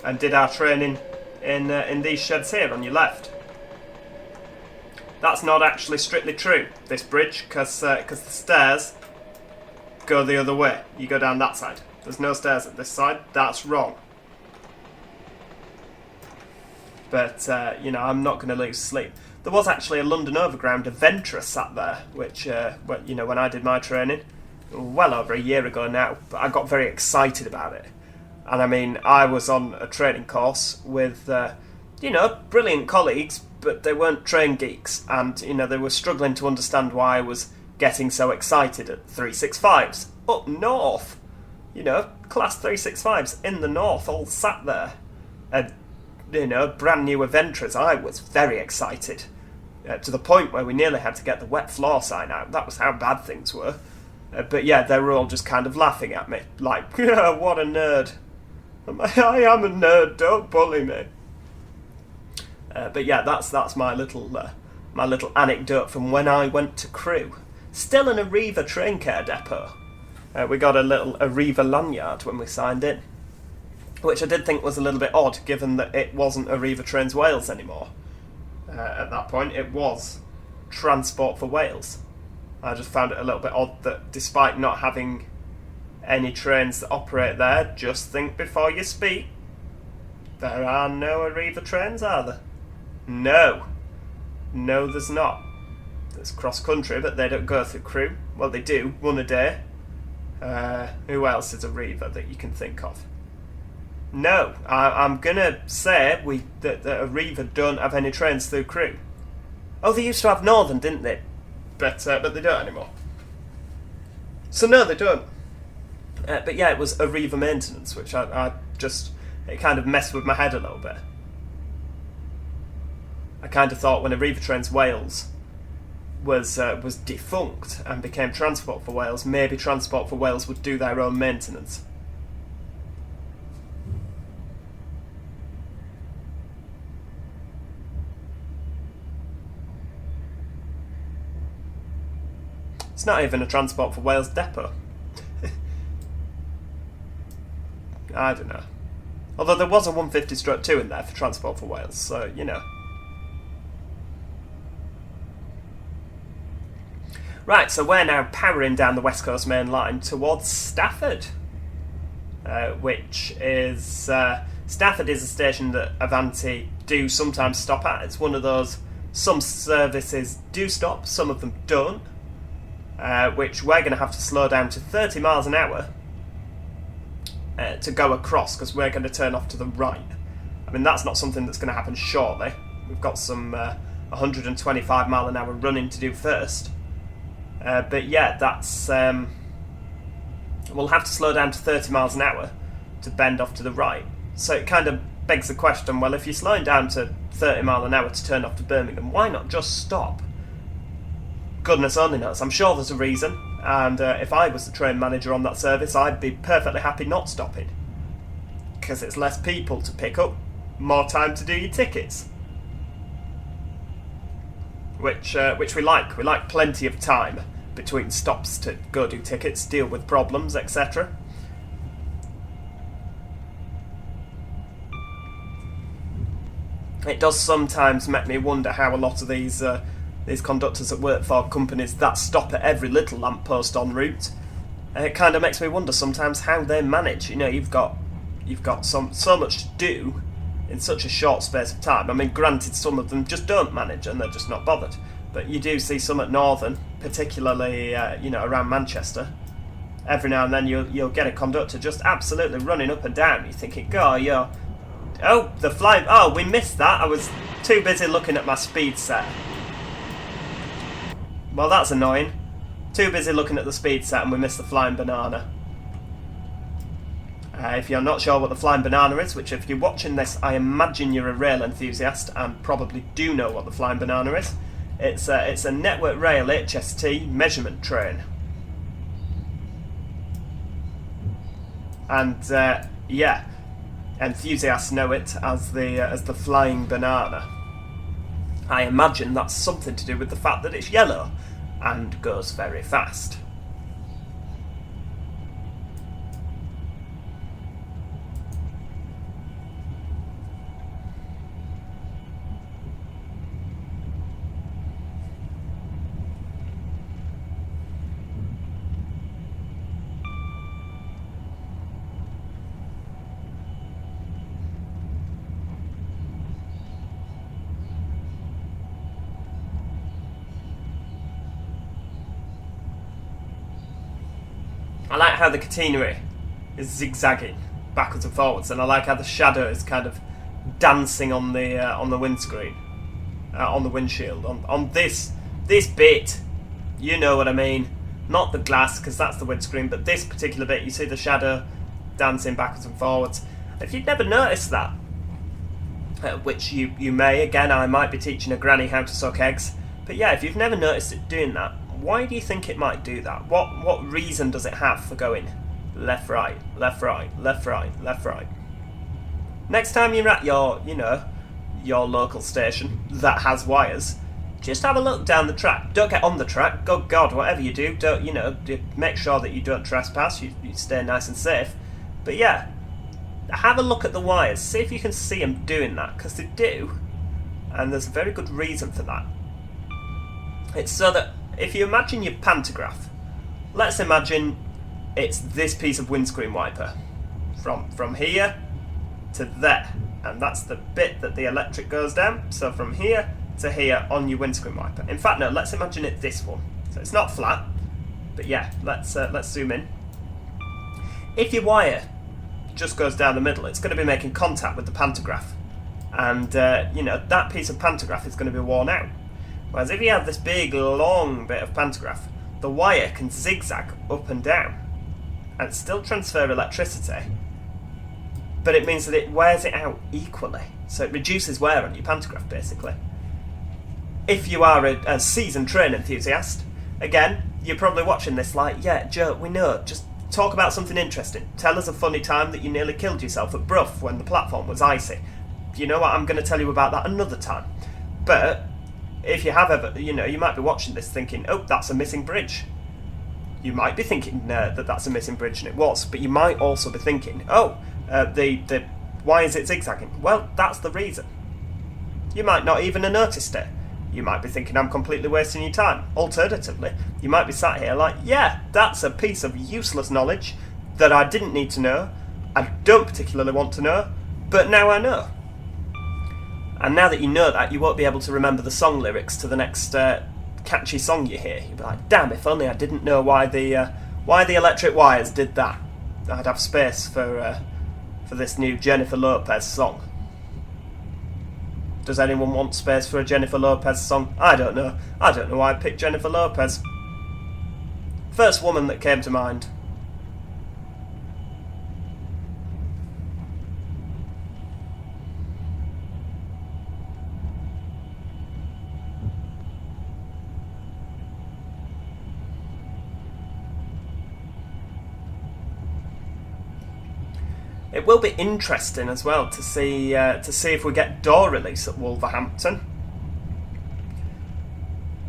and did our training in these sheds here on your left. That's not actually strictly true, this bridge, because the stairs go the other way. You go down that side. There's no stairs at this side. That's wrong. But, you know, I'm not going to lose sleep. There was actually a London Overground Aventra sat there, which, you know, when I did my training, well over a year ago now, but I got very excited about it. And I mean, I was on a training course with, you know, brilliant colleagues, but they weren't train geeks, and, you know, they were struggling to understand why I was getting so excited at 365s. Up north! You know, Class 365s in the north, all sat there. And, you know, brand new Aventras. I was very excited. To the point where we nearly had to get the wet floor sign out. That was how bad things were. But yeah, they were all just kind of laughing at me. Like, yeah, what a nerd. I am a nerd, don't bully me. But yeah, that's my little anecdote from when I went to Crewe. Still an Arriva train care depot. We got a little Arriva lanyard when we signed in, which I did think was a little bit odd, given that it wasn't Arriva Trains Wales anymore. At that point, it was Transport for Wales. I just found it a little bit odd that despite not having any trains that operate there, just think before you speak. There are no Arriva trains, are there? No. No, there's not. There's cross-country, but they don't go through Crewe. Well, they do, one a day. Who else is Arriva that you can think of? No, I'm going to say that Arriva don't have any trains through Crewe. Oh, they used to have Northern, didn't they? But they don't anymore. So no, they don't. But yeah, it was Arriva maintenance, which I just... It kind of messed with my head a little bit. I kind of thought when Arriva Trains Wales was defunct and became Transport for Wales, maybe Transport for Wales would do their own maintenance. It's not even a Transport for Wales depot. I don't know. Although there was a 150/2 in there for Transport for Wales, so, you know. Right, so we're now powering down the West Coast Main Line towards Stafford, which is... Stafford is a station that Avanti do sometimes stop at. It's one of those, some services do stop, some of them don't, which we're going to have to slow down to 30 miles an hour to go across, because we're going to turn off to the right. I mean, that's not something that's going to happen shortly. We've got some 125 mile an hour running to do first. But yeah, that's... we'll have to slow down to 30 miles an hour to bend off to the right. So it kind of begs the question, well, if you're slowing down to 30 mile an hour to turn off to Birmingham, why not just stop? Goodness only knows. I'm sure there's a reason, and if I was the train manager on that service, I'd be perfectly happy not stopping. Because it's less people to pick up, more time to do your tickets. Which we like. We like plenty of time between stops to go do tickets, deal with problems, etc. It does sometimes make me wonder how a lot of these conductors that work for companies that stop at every little lamppost en route. It kind of makes me wonder sometimes how they manage. You know, you've got so much to do in such a short space of time. I mean, granted, some of them just don't manage and they're just not bothered. But you do see some at Northern, particularly around Manchester. Every now and then you'll get a conductor just absolutely running up and down. You're thinking, oh, the flying... Oh, we missed that. I was too busy looking at my speed set. Well, that's annoying. Too busy looking at the speed set and we missed the flying banana. If you're not sure what the flying banana is, which if you're watching this, I imagine you're a rail enthusiast and probably do know what the flying banana is. It's a Network Rail HST measurement train. And, yeah... enthusiasts know it as the flying banana. I imagine that's something to do with the fact that it's yellow and goes very fast. I like how the catenary is zigzagging backwards and forwards, and I like how the shadow is kind of dancing on the windscreen, on the windshield, on this bit. You know what I mean? Not the glass, because that's the windscreen, but this particular bit, you see the shadow dancing backwards and forwards. If you'd never noticed that, which you may, again, I might be teaching a granny how to suck eggs, but yeah, if you've never noticed it doing that, why do you think it might do that? What reason does it have for going left, right, left, right, left, right, left, right? Next time you're at your local station that has wires, just have a look down the track. Don't get on the track. Good God, whatever you do, make sure that you don't trespass. You stay nice and safe. But yeah, have a look at the wires. See if you can see them doing that, because they do, and there's a very good reason for that. It's so that if you imagine your pantograph, let's imagine it's this piece of windscreen wiper from here to there, and that's the bit that the electric goes down. So from here to here on your windscreen wiper. In fact, no, let's imagine it this one. So it's not flat, but yeah, let's zoom in. If your wire just goes down the middle, it's going to be making contact with the pantograph, and that piece of pantograph is going to be worn out. Whereas if you have this big long bit of pantograph, the wire can zigzag up and down and still transfer electricity, but it means that it wears it out equally. So it reduces wear on your pantograph, basically. If you are a seasoned train enthusiast, again, you're probably watching this like, yeah, Joe, we know, just talk about something interesting. Tell us a funny time that you nearly killed yourself at Brough when the platform was icy. You know what, I'm going to tell you about that another time. But if you have ever, you might be watching this thinking, oh, that's a missing bridge. You might be thinking that that's a missing bridge, and it was, but you might also be thinking, oh, why is it zigzagging? Well, that's the reason. You might not even have noticed it. You might be thinking I'm completely wasting your time. Alternatively, you might be sat here like, yeah, that's a piece of useless knowledge that I didn't need to know, I don't particularly want to know, but now I know. And now that you know that, you won't be able to remember the song lyrics to the next catchy song you hear. You'll be like, damn, if only I didn't know why the Electric Wires did that. I'd have space for this new Jennifer Lopez song. Does anyone want space for a Jennifer Lopez song? I don't know. I don't know why I picked Jennifer Lopez. First woman that came to mind. It will be interesting as well to see if we get door release at Wolverhampton.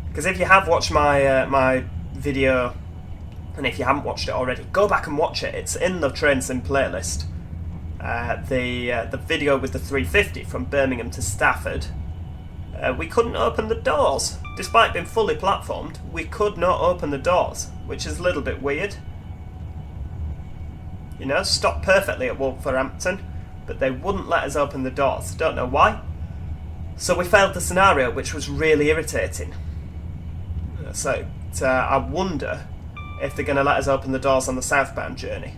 Because if you have watched my video, and if you haven't watched it already, go back and watch it. It's in the Train Sim playlist. The video with the 350 from Birmingham to Stafford. We couldn't open the doors. Despite being fully platformed, we could not open the doors, which is a little bit weird. You know, stopped perfectly at Wolverhampton, but they wouldn't let us open the doors. Don't know why. So we failed the scenario, which was really irritating. So I wonder if they're going to let us open the doors on the southbound journey.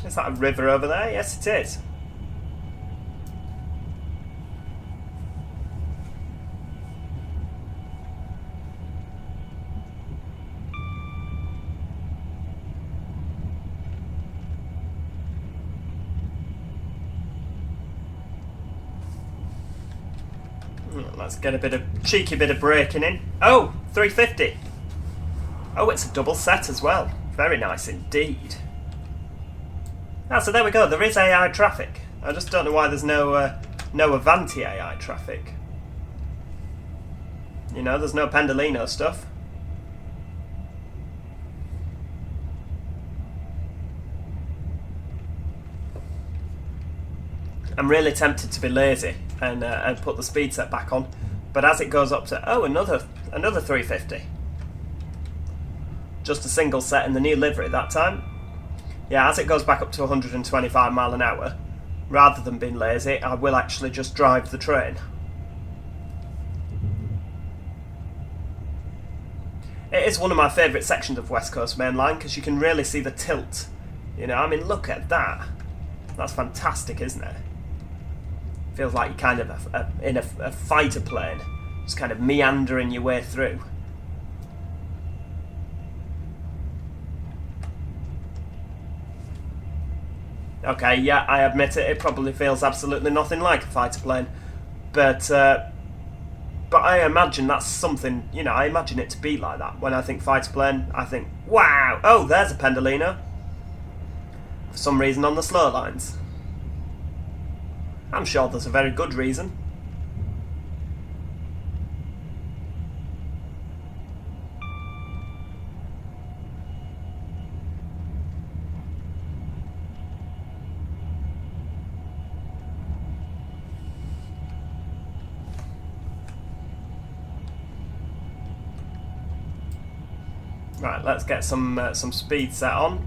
Is that a river over there? Yes, it is. Let's get a cheeky bit of braking in. Oh, 350. Oh, it's a double set as well. Very nice indeed. Ah, so there we go. There is AI traffic. I just don't know why there's no Avanti AI traffic. You know, there's no Pendolino stuff. I'm really tempted to be lazy and put the speed set back on, but as it goes up to another 350, just a single set in the new livery that time. Yeah, as it goes back up to 125 mile an hour, rather than being lazy, I will actually just drive the train. It is one of my favourite sections of West Coast Main Line because you can really see the tilt. You know, I mean, look at that. That's fantastic, isn't it? Feels like you're kind of in a fighter plane, just kind of meandering your way through. Okay, yeah, I admit it. It probably feels absolutely nothing like a fighter plane, but I imagine that's something. You know, I imagine it to be like that. When I think fighter plane, I think, wow, oh, there's a Pendolino. For some reason, on the slow lines. I'm sure there's a very good reason. Right, let's get some speed set on.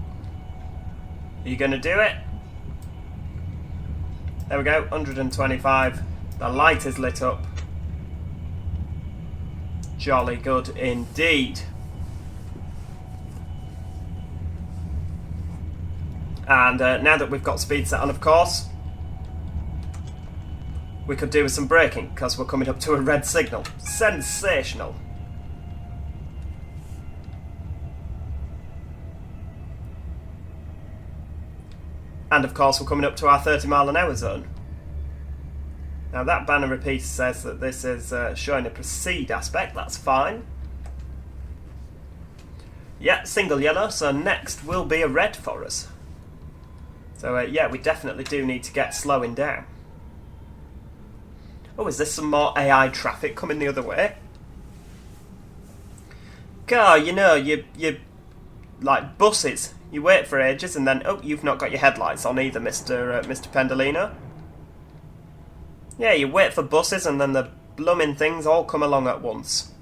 Are you going to do it? There we go, 125. The light is lit up. Jolly good indeed. And now that we've got speed set on, of course, we could do with some braking because we're coming up to a red signal. Sensational. And of course we're coming up to our 30 mile an hour zone. Now that banner repeater says that this is showing a proceed aspect, that's fine. Yeah, single yellow, so next will be a red for us. So yeah, we definitely do need to get slowing down. Oh, is this some more AI traffic coming the other way? God, you know, you like buses You wait for ages and then, oh, you've not got your headlights on either, Mr. Pendolino. Yeah, you wait for buses and then the blooming things all come along at once.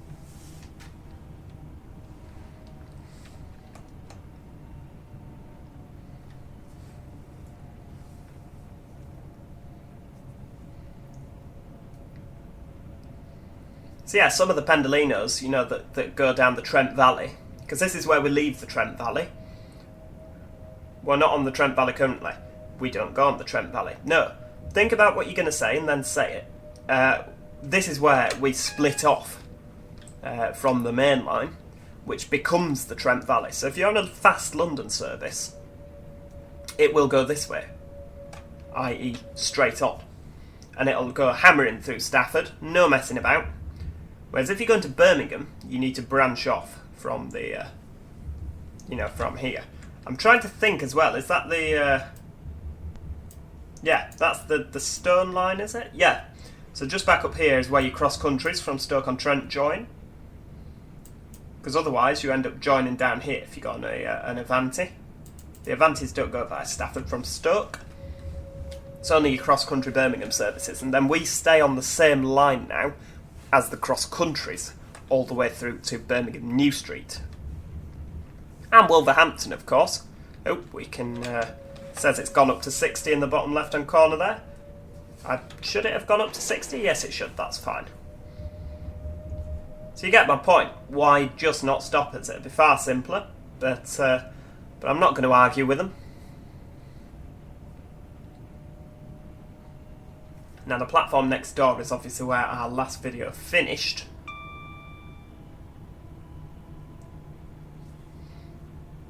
So yeah, some of the Pendolinos, you know, that go down the Trent Valley, because this is where we leave the Trent Valley. We're not on the Trent Valley currently. We don't go on the Trent Valley. No. Think about what you're going to say and then say it. This is where we split off from the main line, which becomes the Trent Valley. So if you're on a fast London service, it will go this way, i.e. straight on. And it'll go hammering through Stafford, no messing about. Whereas if you're going to Birmingham, you need to branch off from the, from here. I'm trying to think as well, is that the, yeah, that's the Stone line, is it? Yeah. So just back up here is where your cross-countries from Stoke-on-Trent join. Because otherwise you end up joining down here if you got an Avanti. The Avantis don't go via Stafford from Stoke. It's only your cross-country Birmingham services. And then we stay on the same line now as the cross-countries all the way through to Birmingham New Street. And Wolverhampton, of course. Oh, we can... says it's gone up to 60 in the bottom left-hand corner there. Should it have gone up to 60? Yes, it should. That's fine. So you get my point. Why just not stop at it? It'd be far simpler, but I'm not going to argue with them. Now, the platform next door is obviously where our last video finished.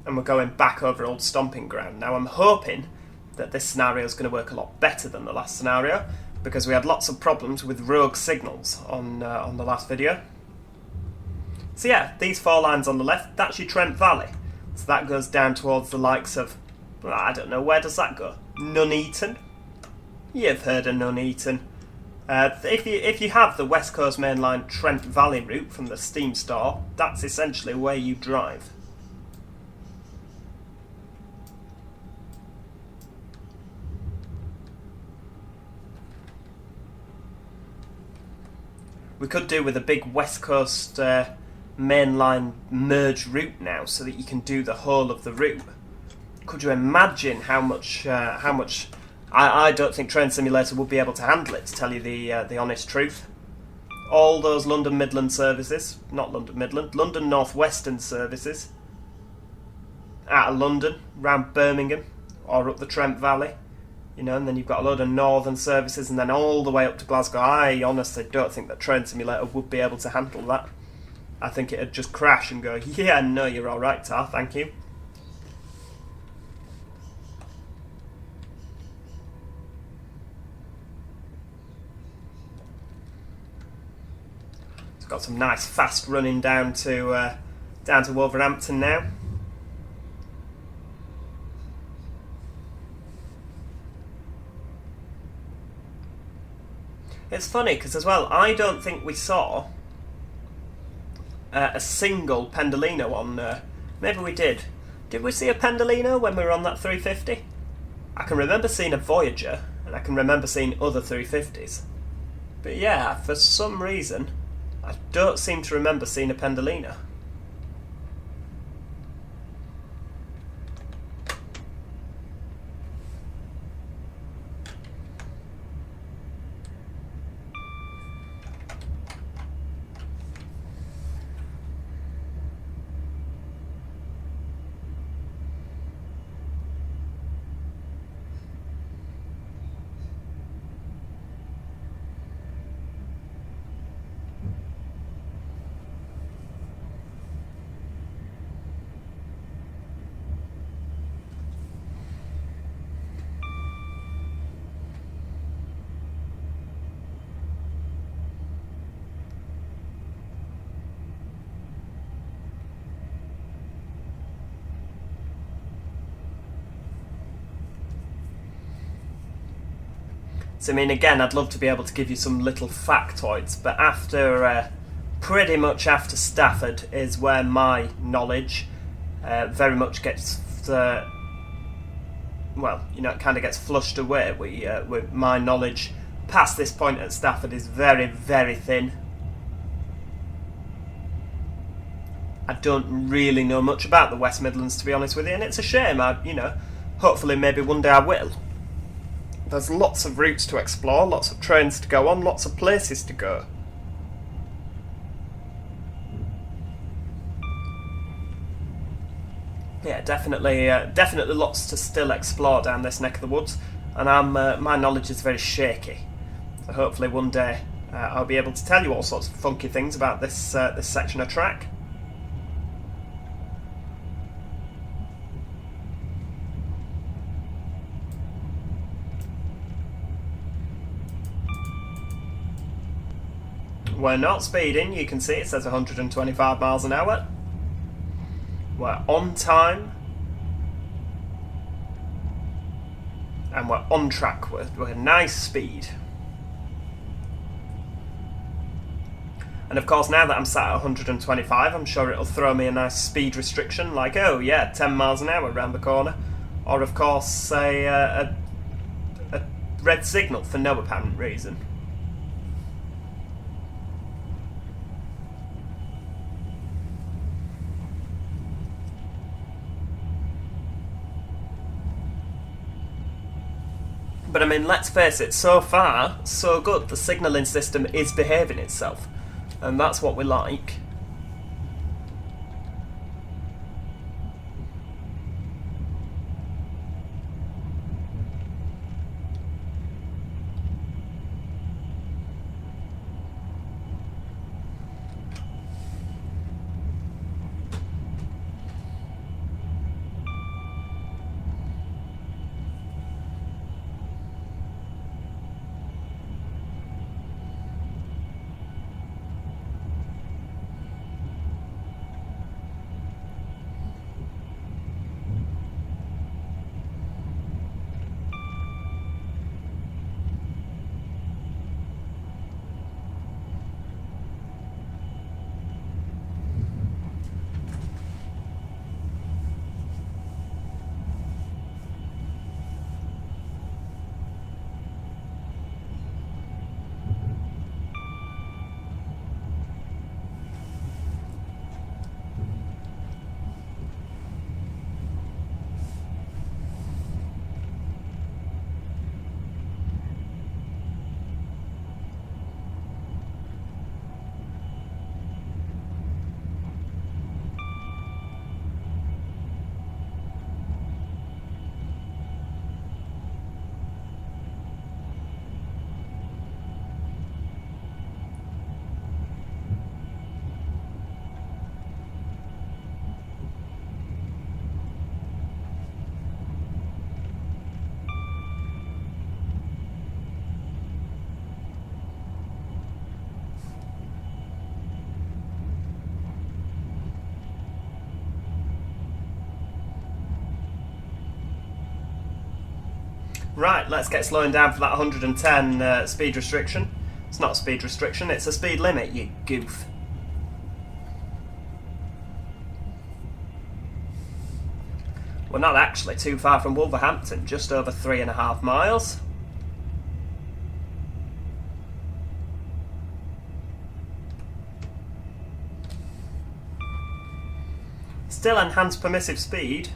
And we're going back over Old Stomping Ground. Now, I'm hoping that this scenario is going to work a lot better than the last scenario, because we had lots of problems with rogue signals on the last video. So yeah, these 4 lines on the left, that's your Trent Valley. So that goes down towards the likes of, well, I don't know, where does that go? Nuneaton? You've heard of Nuneaton. If you have the West Coast Main Line Trent Valley route from the Steam store, that's essentially where you drive. We could do with a big West Coast Main Line merge route now, so that you can do the whole of the route. Could you imagine how much I don't think Train Simulator would be able to handle it, to tell you the honest truth. All those London Midland services, not London Midland, London North Western services, out of London, round Birmingham, or up the Trent Valley, you know, and then you've got a load of northern services, and then all the way up to Glasgow. I honestly don't think that Train Simulator would be able to handle that. I think it'd just crash and go, yeah, no, you're alright, Tar, thank you. Got some nice fast running down to Wolverhampton now. It's funny because as well, I don't think we saw a single Pendolino on. Maybe we did. Did we see a Pendolino when we were on that 350? I can remember seeing a Voyager, and I can remember seeing other 350s. But yeah, for some reason, I don't seem to remember seeing a Pendolino. So I mean, again, I'd love to be able to give you some little factoids, but pretty much after Stafford is where my knowledge very much gets well, you know, it kind of gets flushed away. My knowledge past this point at Stafford is very, very thin. I don't really know much about the West Midlands, to be honest with you, and it's a shame. Hopefully maybe one day I will. There's lots of routes to explore, lots of trains to go on, lots of places to go. Yeah, definitely lots to still explore down this neck of the woods, and my knowledge is very shaky. So hopefully one day I'll be able to tell you all sorts of funky things about this section of track. We're not speeding, you can see it says 125 miles an hour. We're on time. And we're on track with a nice speed. And of course, now that I'm sat at 125, I'm sure it'll throw me a nice speed restriction, like, oh yeah, 10 miles an hour around the corner. Or of course, a red signal for no apparent reason. But I mean, let's face it, so far, so good. The signalling system is behaving itself. And that's what we like. Right, let's get slowing down for that 110 speed restriction. It's not a speed restriction, it's a speed limit, you goof. We're not actually too far from Wolverhampton, just over 3.5 miles. Still enhanced permissive speed.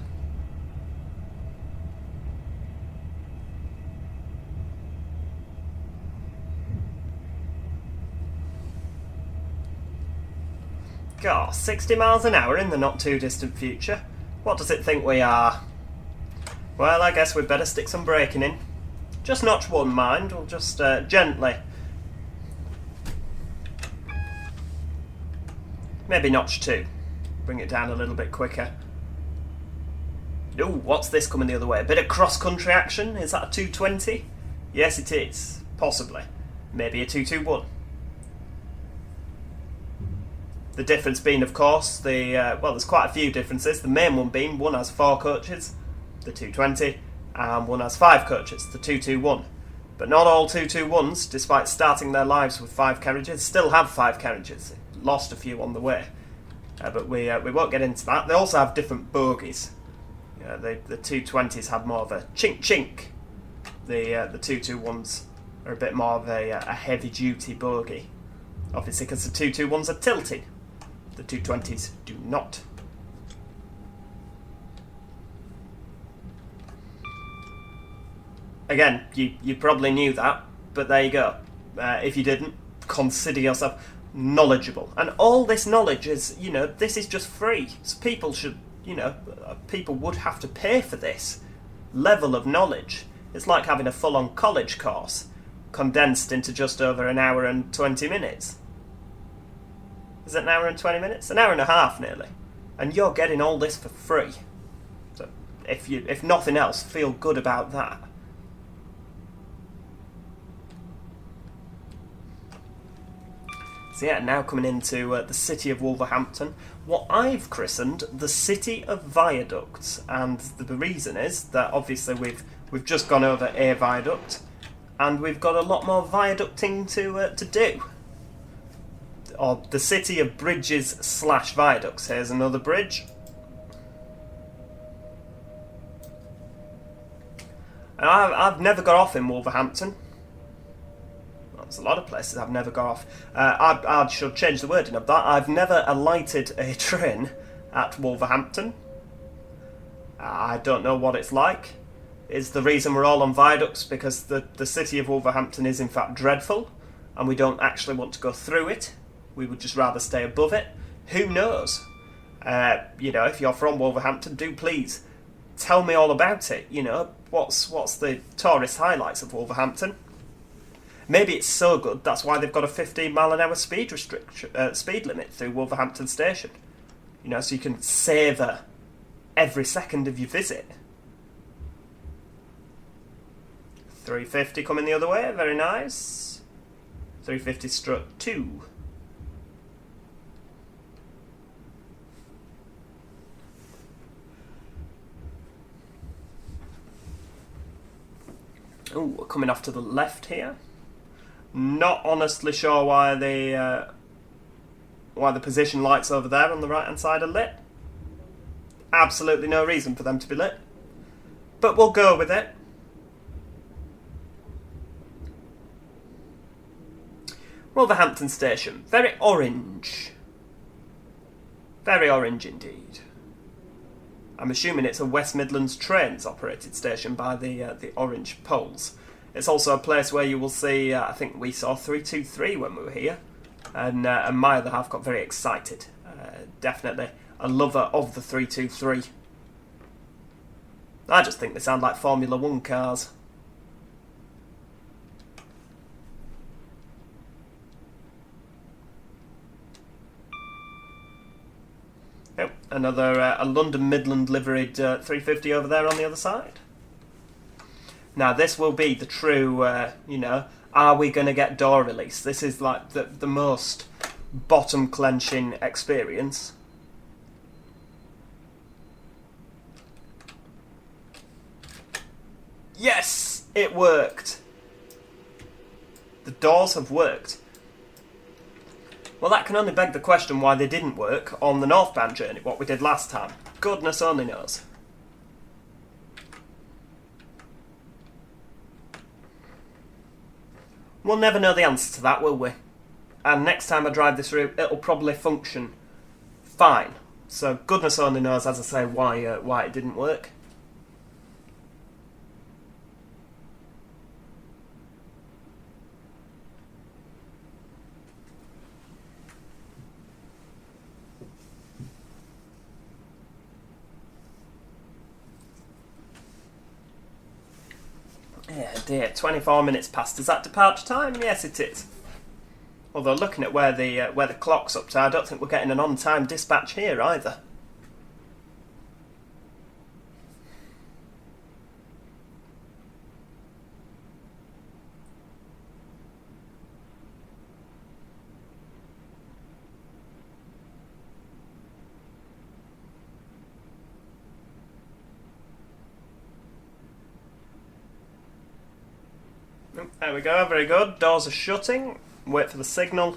God, 60 miles an hour in the not too distant future. What does it think we are? Well, I guess we'd better stick some braking in. Just notch one, mind. We'll just gently. Maybe notch two. Bring it down a little bit quicker. Ooh, what's this coming the other way? A bit of cross-country action? Is that a 220? Yes, it is. Possibly. Maybe a 221. The difference being, of course, well, there's quite a few differences. The main one being one has 4 coaches, the 220, and one has 5 coaches, the 221. But not all 221s, despite starting their lives with 5 carriages, still have 5 carriages. Lost a few on the way. But we won't get into that. They also have different bogies. The 220s had more of a chink chink. The 221s are a bit more of a heavy duty bogey. Obviously, because the 221s are tilted. The 220s do not. Again, you probably knew that, but there you go. If you didn't, consider yourself knowledgeable. And all this knowledge is, this is just free. So people should, people would have to pay for this level of knowledge. It's like having a full-on college course condensed into just over an hour and 20 minutes. Is it an hour and 20 minutes? An hour and a half, nearly. And you're getting all this for free. So, if nothing else, feel good about that. So yeah, now coming into the city of Wolverhampton, what I've christened the City of Viaducts. And the reason is that obviously we've just gone over a viaduct, and we've got a lot more viaducting to do. Or the city of bridges / viaducts. Here's another bridge. And I've never got off in Wolverhampton. Well, there's a lot of places I've never got off. I should change the wording of that. I've never alighted a train at Wolverhampton. I don't know what it's like. Is the reason we're all on viaducts because the city of Wolverhampton is in fact dreadful, and we don't actually want to go through it. We would just rather stay above it. Who knows? If you're from Wolverhampton, do please tell me all about it. What's the tourist highlights of Wolverhampton? Maybe it's so good that's why they've got a 15-mile-an-hour speed limit through Wolverhampton station. So you can savour every second of your visit. 350 coming the other way, very nice. 350/2. Oh, we're coming off to the left here. Not honestly sure why the position lights over there on the right hand side are lit. Absolutely no reason for them to be lit. But we'll go with it. Wolverhampton Station. Very orange. Very orange indeed. I'm assuming it's a West Midlands Trains operated station by the orange poles. It's also a place where you will see, I think we saw 323 when we were here, and my other half got very excited. Definitely a lover of the 323. I just think they sound like Formula 1 cars. Yep, another a London Midland liveried 350 over there on the other side. Now this will be the true, are we going to get door release? This is like the most bottom clenching experience. Yes, it worked. The doors have worked. Well, that can only beg the question why they didn't work on the northbound journey, what we did last time. Goodness only knows. We'll never know the answer to that, will we? And next time I drive this route, it'll probably function fine. So goodness only knows, as I say, why it didn't work. Yeah, dear, 24 minutes past. Is that departure time? Yes, it is. Although looking at where the clock's up to, I don't think we're getting an on-time dispatch here either. There we go, very good. Doors are shutting. Wait for the signal.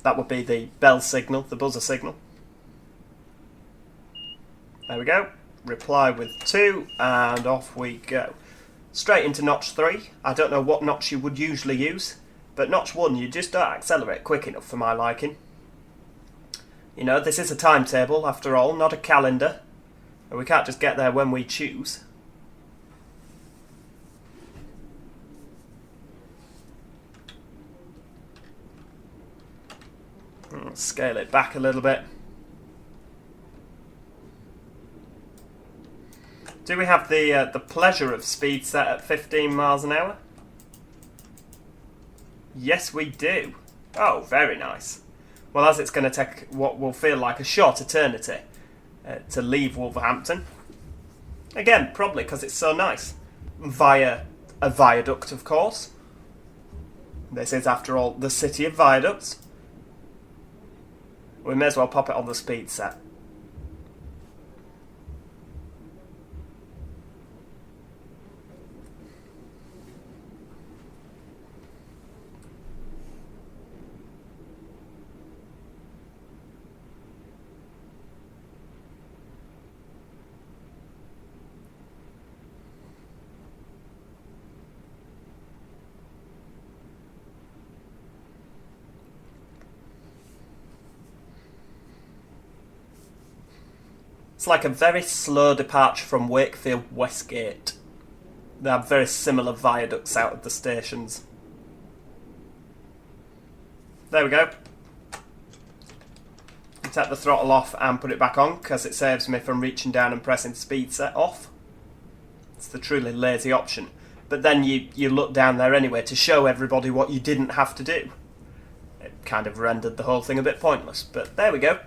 That would be the bell signal, the buzzer signal. There we go. reply with 2, and off we go. Straight into notch 3. I don't know what notch you would usually use, but notch 1 you just don't accelerate quick enough for my liking. You know, this is a timetable after all, not a calendar, and we can't just get there when we choose. Let's scale it back a little bit. Do we have the pleasure of speed set at 15 miles an hour? Yes, we do. Oh, very nice. Well, as it's going to take what will feel like a short eternity to leave Wolverhampton. Again, probably because it's so nice. Via a viaduct, of course. This is, after all, the city of viaducts. We may as well pop it on the speed set. It's like a very slow departure from Wakefield Westgate. They have very similar viaducts out of the stations. There we go. Take the throttle off and put it back on because it saves me from reaching down and pressing speed set off. It's the truly lazy option. But then you look down there anyway to show everybody what you didn't have to do. It kind of rendered the whole thing a bit pointless, but there we go.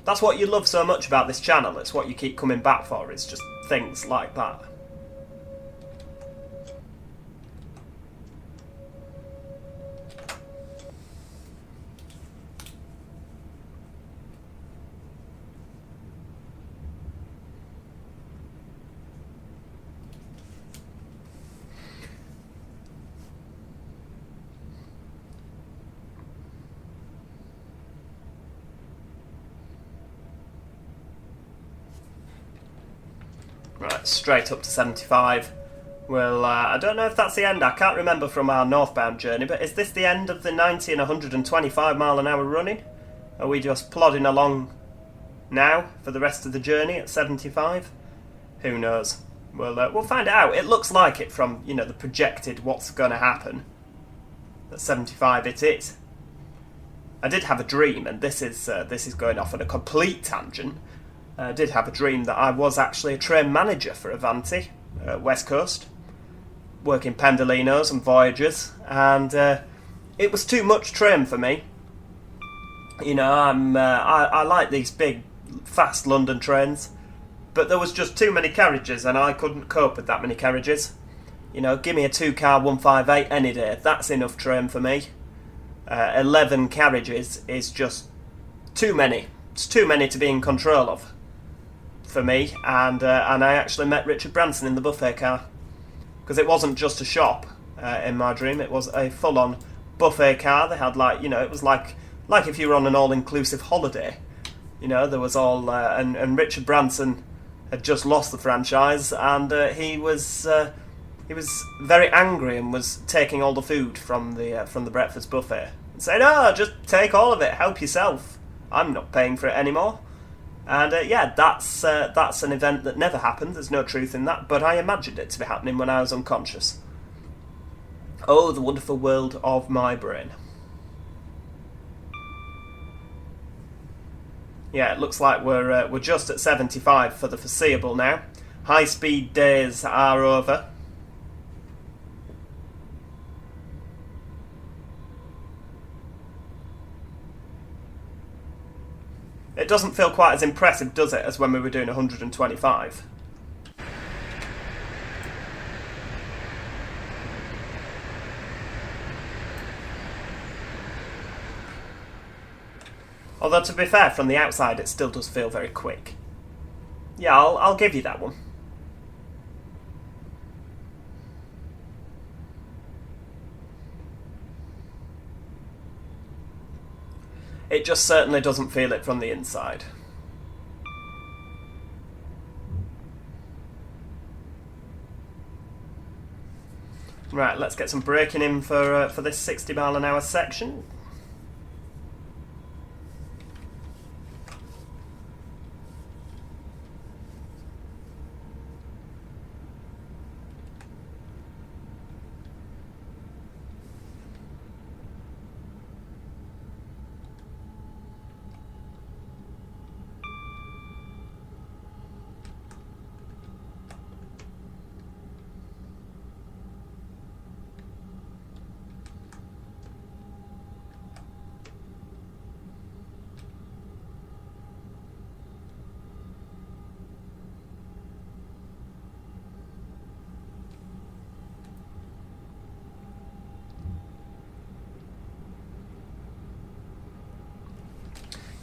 That's what you love so much about this channel. It's what you keep coming back for. It's just things like that. Right, straight up to 75. Well, I don't know if that's the end. I can't remember from our northbound journey, but is this the end of the 90 and 125 mile an hour running? Are we just plodding along now for the rest of the journey at 75? Who knows? We'll find out. It looks like it from, you know, the projected what's going to happen. At 75 it is. I did have a dream, and this is going off on a complete tangent. I did have a dream that I was actually a train manager for Avanti, West Coast, working Pendolinos and Voyagers, and it was too much train for me. You know, I like these big, fast London trains, but there was just too many carriages, and I couldn't cope with that many carriages. You know, give me a 2-car 158 any day. That's enough train for me. 11 carriages is just too many. It's too many to be in control of for me, and I actually met Richard Branson in the buffet car, because it wasn't just a shop in my dream. It was a full-on buffet car. They had, like, you know, it was like if you were on an all-inclusive holiday. You know, there was all and Richard Branson had just lost the franchise, and he was very angry and was taking all the food from the breakfast buffet and saying, "Oh, just take all of it. Help yourself. I'm not paying for it anymore." And yeah, that's an event that never happened. There's no truth in that, but I imagined it to be happening when I was unconscious. Oh, the wonderful world of my brain. Yeah, it looks like we're just at 75 for the foreseeable now. High-speed days are over. It doesn't feel quite as impressive, does it, as when we were doing 125? Although, to be fair, from the outside it still does feel very quick. Yeah, I'll give you that one. It just certainly doesn't feel it from the inside. Right, let's get some braking in for this 60 mph section.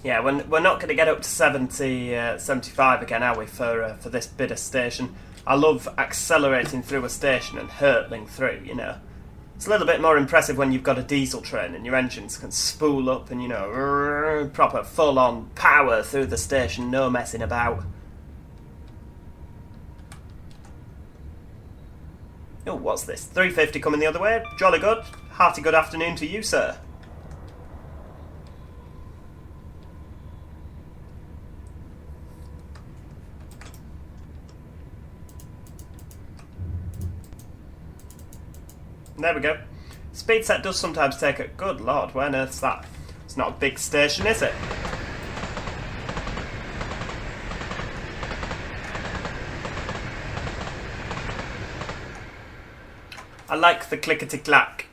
Yeah, we're not going to get up to 75 again, are we, for this bit of station? I love accelerating through a station and hurtling through, you know. It's a little bit more impressive when you've got a diesel train and your engines can spool up and, you know, proper full-on power through the station, no messing about. Oh, what's this? 350 coming the other way. Jolly good. Hearty good afternoon to you, sir. There we go. Speed set does sometimes take it. Good lord, where on earth's that? It's not a big station, is it? I like the clickety-clack.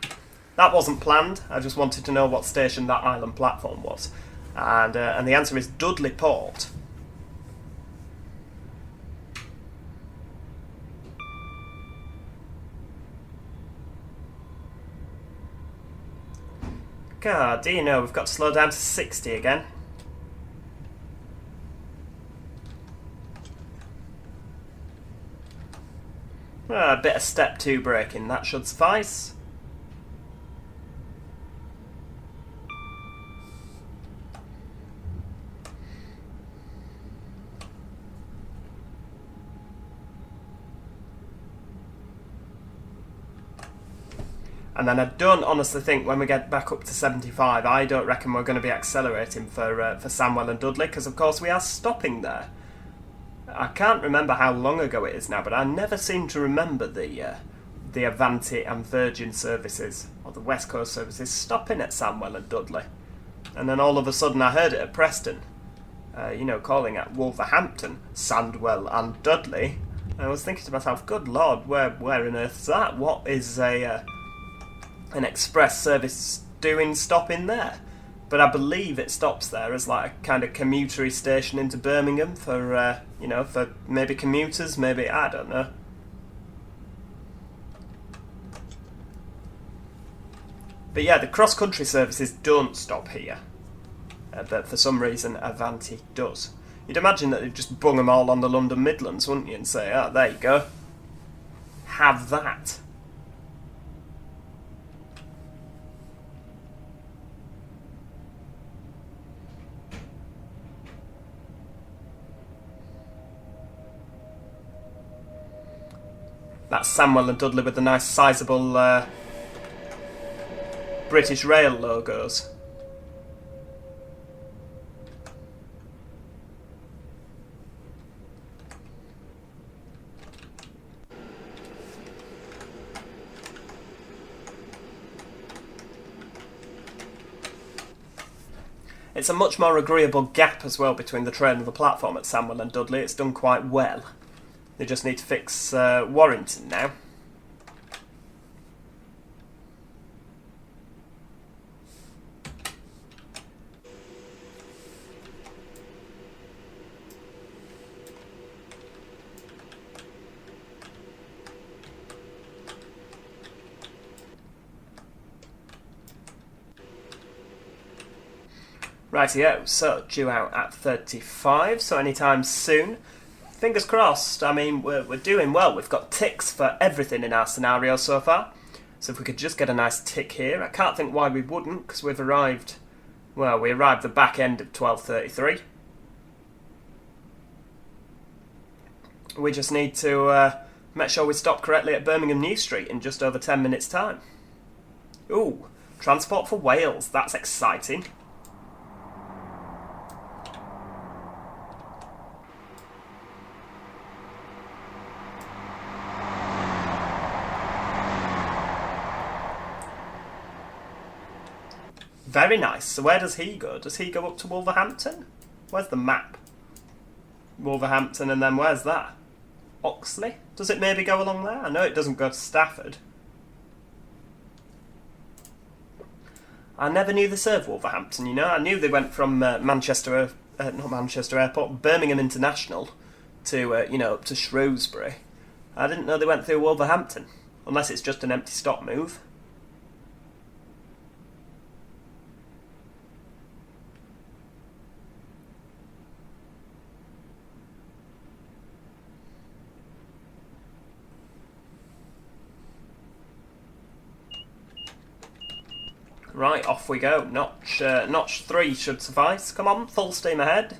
That wasn't planned. I just wanted to know what station that island platform was. And the answer is Dudley Port. God, do you know, we've got to slow down to 60 again. A bit of step 2 braking, that should suffice. And then I don't honestly think when we get back up to 75, I don't reckon we're going to be accelerating for Sandwell and Dudley, because of course we are stopping there. I can't remember how long ago it is now, but I never seem to remember the Avanti and Virgin services, or the West Coast services, stopping at Sandwell and Dudley. And then all of a sudden I heard it at Preston, you know, calling at Wolverhampton, Sandwell and Dudley. And I was thinking to myself, good lord, where on earth's that? What is an express service doing stopping there? But I believe it stops there as like a kind of commutery station into Birmingham for, you know, for maybe commuters, maybe, I don't know. But yeah, the cross-country services don't stop here. But for some reason, Avanti does. You'd imagine that they'd just bung them all on the London Midlands, wouldn't you? And say, oh, there you go. Have that. That's Sandwell and Dudley with the nice sizable British Rail logos. It's a much more agreeable gap as well between the train and the platform at Sandwell and Dudley. It's done quite well. They just need to fix Warrington now. Rightio, so due out at 35, so anytime soon. Fingers crossed. I mean, we're doing well. We've got ticks for everything in our scenario so far. So if we could just get a nice tick here. I can't think why we wouldn't, because we've arrived... Well, we arrived the back end of 12:33. We just need to Make sure we stop correctly at Birmingham New Street in just over 10 minutes' time. Ooh, Transport for Wales, that's exciting. Very nice. So where does he go? Does he go up to Wolverhampton? Where's the map? Wolverhampton, and then where's that? Oxley? Does it maybe go along there? I know it doesn't go to Stafford. I never knew they served Wolverhampton, you know. I knew they went from not Manchester Airport, Birmingham International to, to Shrewsbury. I didn't know they went through Wolverhampton, unless it's just an empty stop move. Right, off we go. Notch 3 should suffice. Come on, full steam ahead.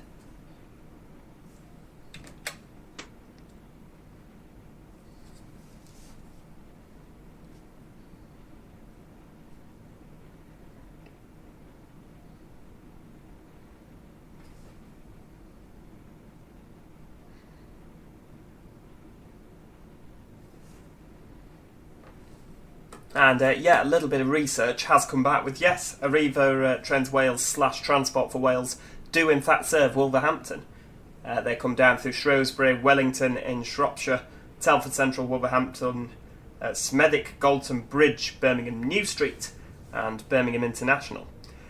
And a little bit of research has come back with, yes, Arriva Trains Wales / Transport for Wales do in fact serve Wolverhampton. They come down through Shrewsbury, Wellington in Shropshire, Telford Central, Wolverhampton, Smethwick, Galton Bridge, Birmingham New Street, and Birmingham International.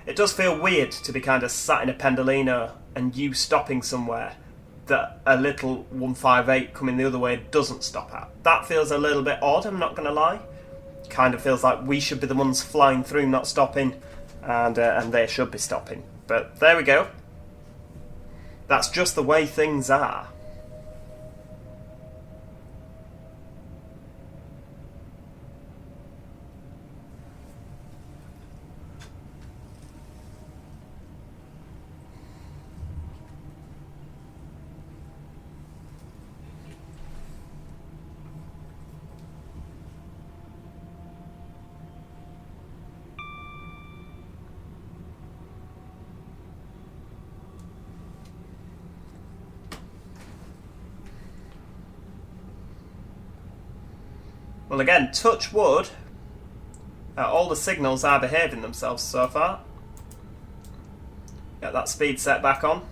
It does feel weird to be kind of sat in a Pendolino and you stopping somewhere that a little 158 coming the other way doesn't stop at. That feels a little bit odd, I'm not going to lie. Kind of feels like we should be the ones flying through, not stopping, and they should be stopping. But there we go. That's just the way things are. Well, again, touch wood. All the signals are behaving themselves so far. Get that speed set back on.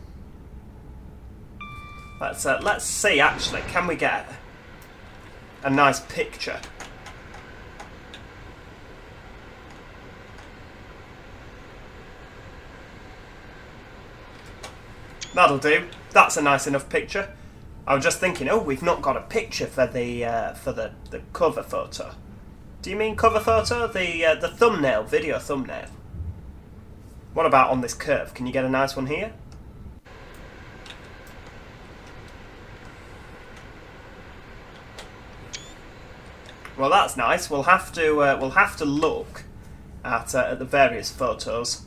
Let's see. Actually, can we get a nice picture? That'll do. That's a nice enough picture. I was just thinking, oh, we've not got a picture for the cover photo. Do you mean cover photo? The thumbnail, video thumbnail. What about on this curve? Can you get a nice one here? Well, that's nice. We'll have to look at the various photos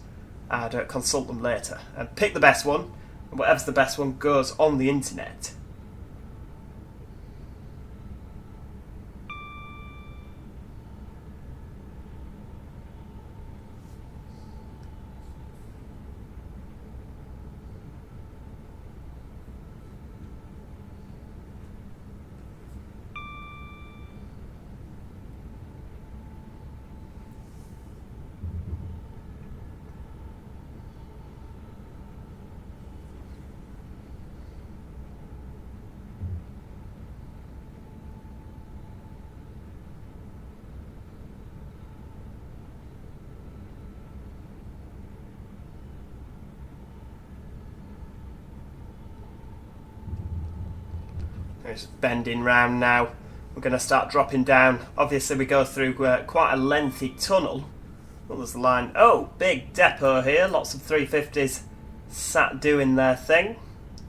and consult them later and pick the best one. And whatever's the best one goes on the internet. Just bending round now. We're going to start dropping down. Obviously we go through quite a lengthy tunnel. Well, there's the line. Oh, big depot here. Lots of 350s sat doing their thing.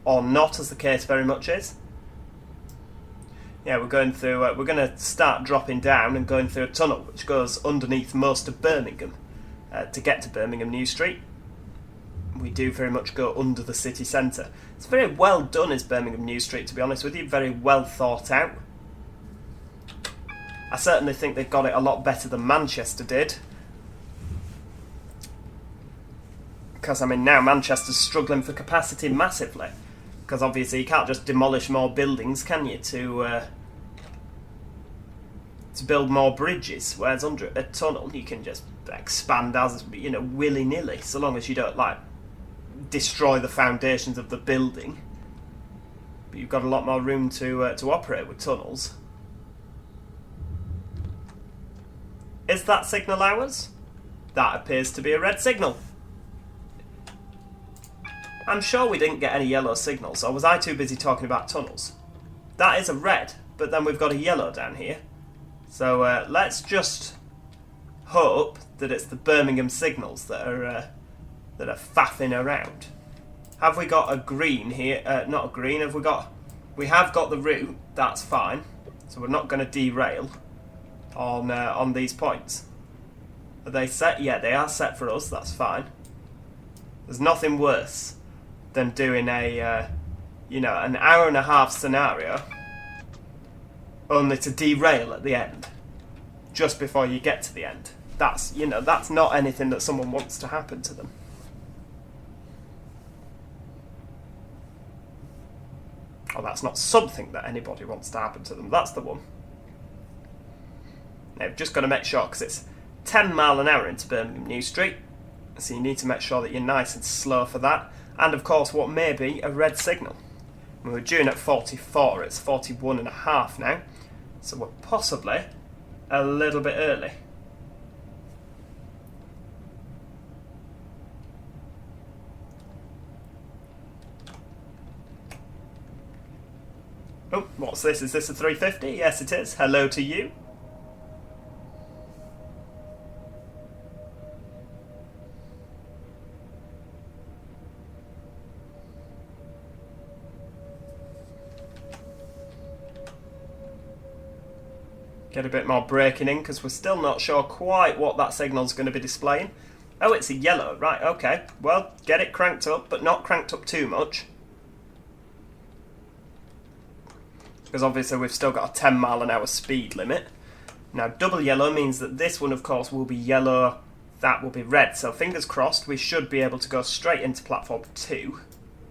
Or not, as the case very much is. Yeah, we're going through. We're going to start dropping down and going through a tunnel which goes underneath most of Birmingham to get to Birmingham New Street. We do very much go under the city centre. It's very well done, is Birmingham New Street, to be honest with you. Very well thought out. I certainly think they've got it a lot better than Manchester did. Because, I mean, now Manchester's struggling for capacity massively. Because obviously you can't just demolish more buildings, can you, to build more bridges. Whereas under a tunnel you can just expand as, you know, willy-nilly, so long as you don't, like, destroy the foundations of the building. But you've got a lot more room to operate with tunnels. Is that signal ours? That appears to be a red signal. I'm sure we didn't get any yellow signals, or was I too busy talking about tunnels? That is a red, but then we've got a yellow down here. So let's just hope that it's the Birmingham signals that are faffing around. Have we got a green here? Not a green. We have got the route. That's fine. So we're not going to derail on these points. Are they set? Yeah, they are set for us. That's fine. There's nothing worse than doing a an hour and a half scenario only to derail at the end, just before you get to the end. That's not anything that someone wants to happen to them. Or that's not something that anybody wants to happen to them. That's the one. Now, we've just got to make sure, because it's 10 mile an hour into Birmingham New Street, so you need to make sure that you're nice and slow for that. And of course, what may be a red signal. We were due at 44, it's 41 and a half now, so we're possibly a little bit early. Oh, what's this? Is this a 350? Yes, it is. Hello to you. Get a bit more braking in, because we're still not sure quite what that signal's going to be displaying. Oh, it's a yellow. Right, okay. Well, get it cranked up, but not cranked up too much. Because obviously we've still got a 10 mile an hour speed limit. Now, double yellow means that this one, of course, will be yellow, that will be red. So fingers crossed, we should be able to go straight into platform 2.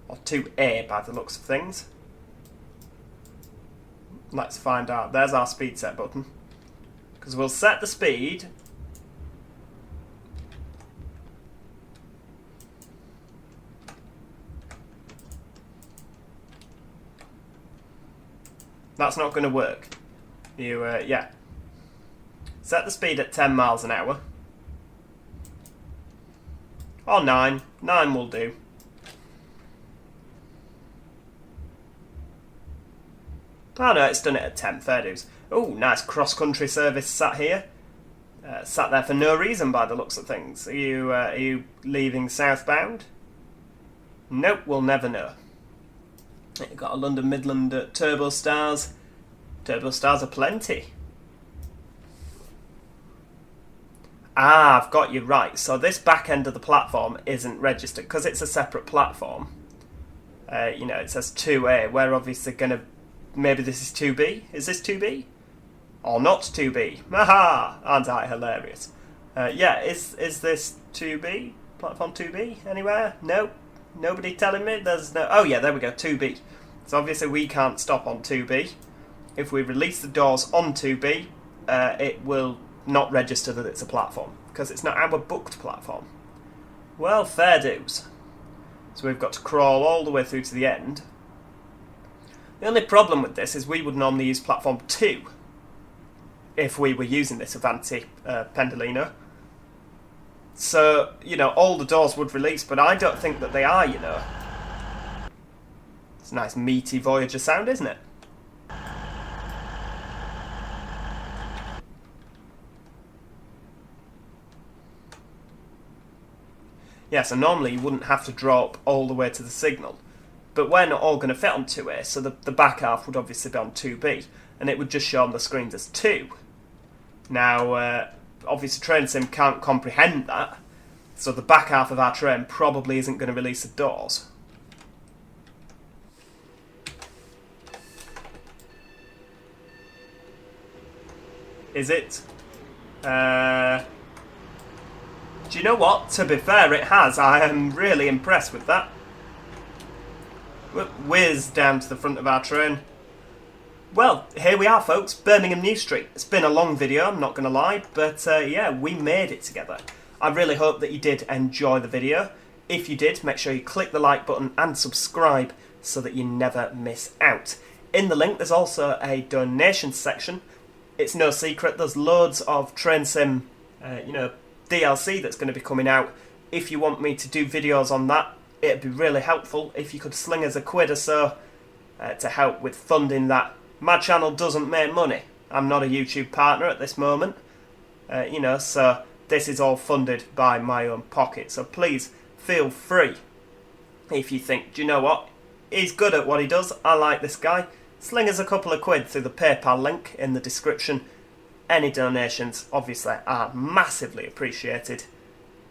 Or 2A by the looks of things. Let's find out. There's our speed set button. Because we'll set the speed. That's not going to work. Yeah. Set the speed at 10 miles an hour. Or 9. 9 will do. Oh no, it's done it at 10. Fair dues. Oh, nice cross-country service sat here. Sat there for no reason by the looks of things. Are you leaving southbound? Nope, we'll never know. You've got a London Midland Turbo Stars. Turbo Stars are plenty. Ah, I've got you right. So this back end of the platform isn't registered because it's a separate platform. It says 2A. We're obviously going to... Maybe this is 2B? Is this 2B? Or not 2B? Haha! Aren't I hilarious? Yeah, is this 2B? Platform 2B? Anywhere? No? Nobody telling me? There's no... Oh yeah, there we go, 2B. So obviously we can't stop on 2B. If we release the doors on 2B, it will not register that it's a platform, because it's not our booked platform. Well, fair dues. So we've got to crawl all the way through to the end. The only problem with this is we would normally use platform 2 if we were using this Avanti Pendolino. So, all the doors would release, but I don't think that they are, It's a nice meaty Voyager sound, isn't it? Yeah, so normally you wouldn't have to draw up all the way to the signal. But we're not all going to fit on 2A, so the back half would obviously be on 2B, and it would just show on the screens as 2. Now, obviously Train Sim can't comprehend that, so the back half of our train probably isn't going to release the doors. Is it? Do you know what? To be fair, it has. I am really impressed with that. Whiz down to the front of our train. Well, here we are, folks. Birmingham New Street. It's been a long video, I'm not going to lie, but yeah, we made it together. I really hope that you did enjoy the video. If you did, make sure you click the like button and subscribe so that you never miss out. In the link, there's also a donation section. It's no secret, there's loads of train sim, DLC that's going to be coming out. If you want me to do videos on that, it'd be really helpful if you could sling us £1 or so to help with funding that. My channel doesn't make money. I'm not a YouTube partner at this moment, so this is all funded by my own pocket. So please feel free, if you think, do you know what, he's good at what he does, I like this guy, sling us £2 through the PayPal link in the description. Any donations, obviously, are massively appreciated.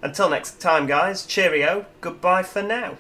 Until next time, guys, cheerio, goodbye for now.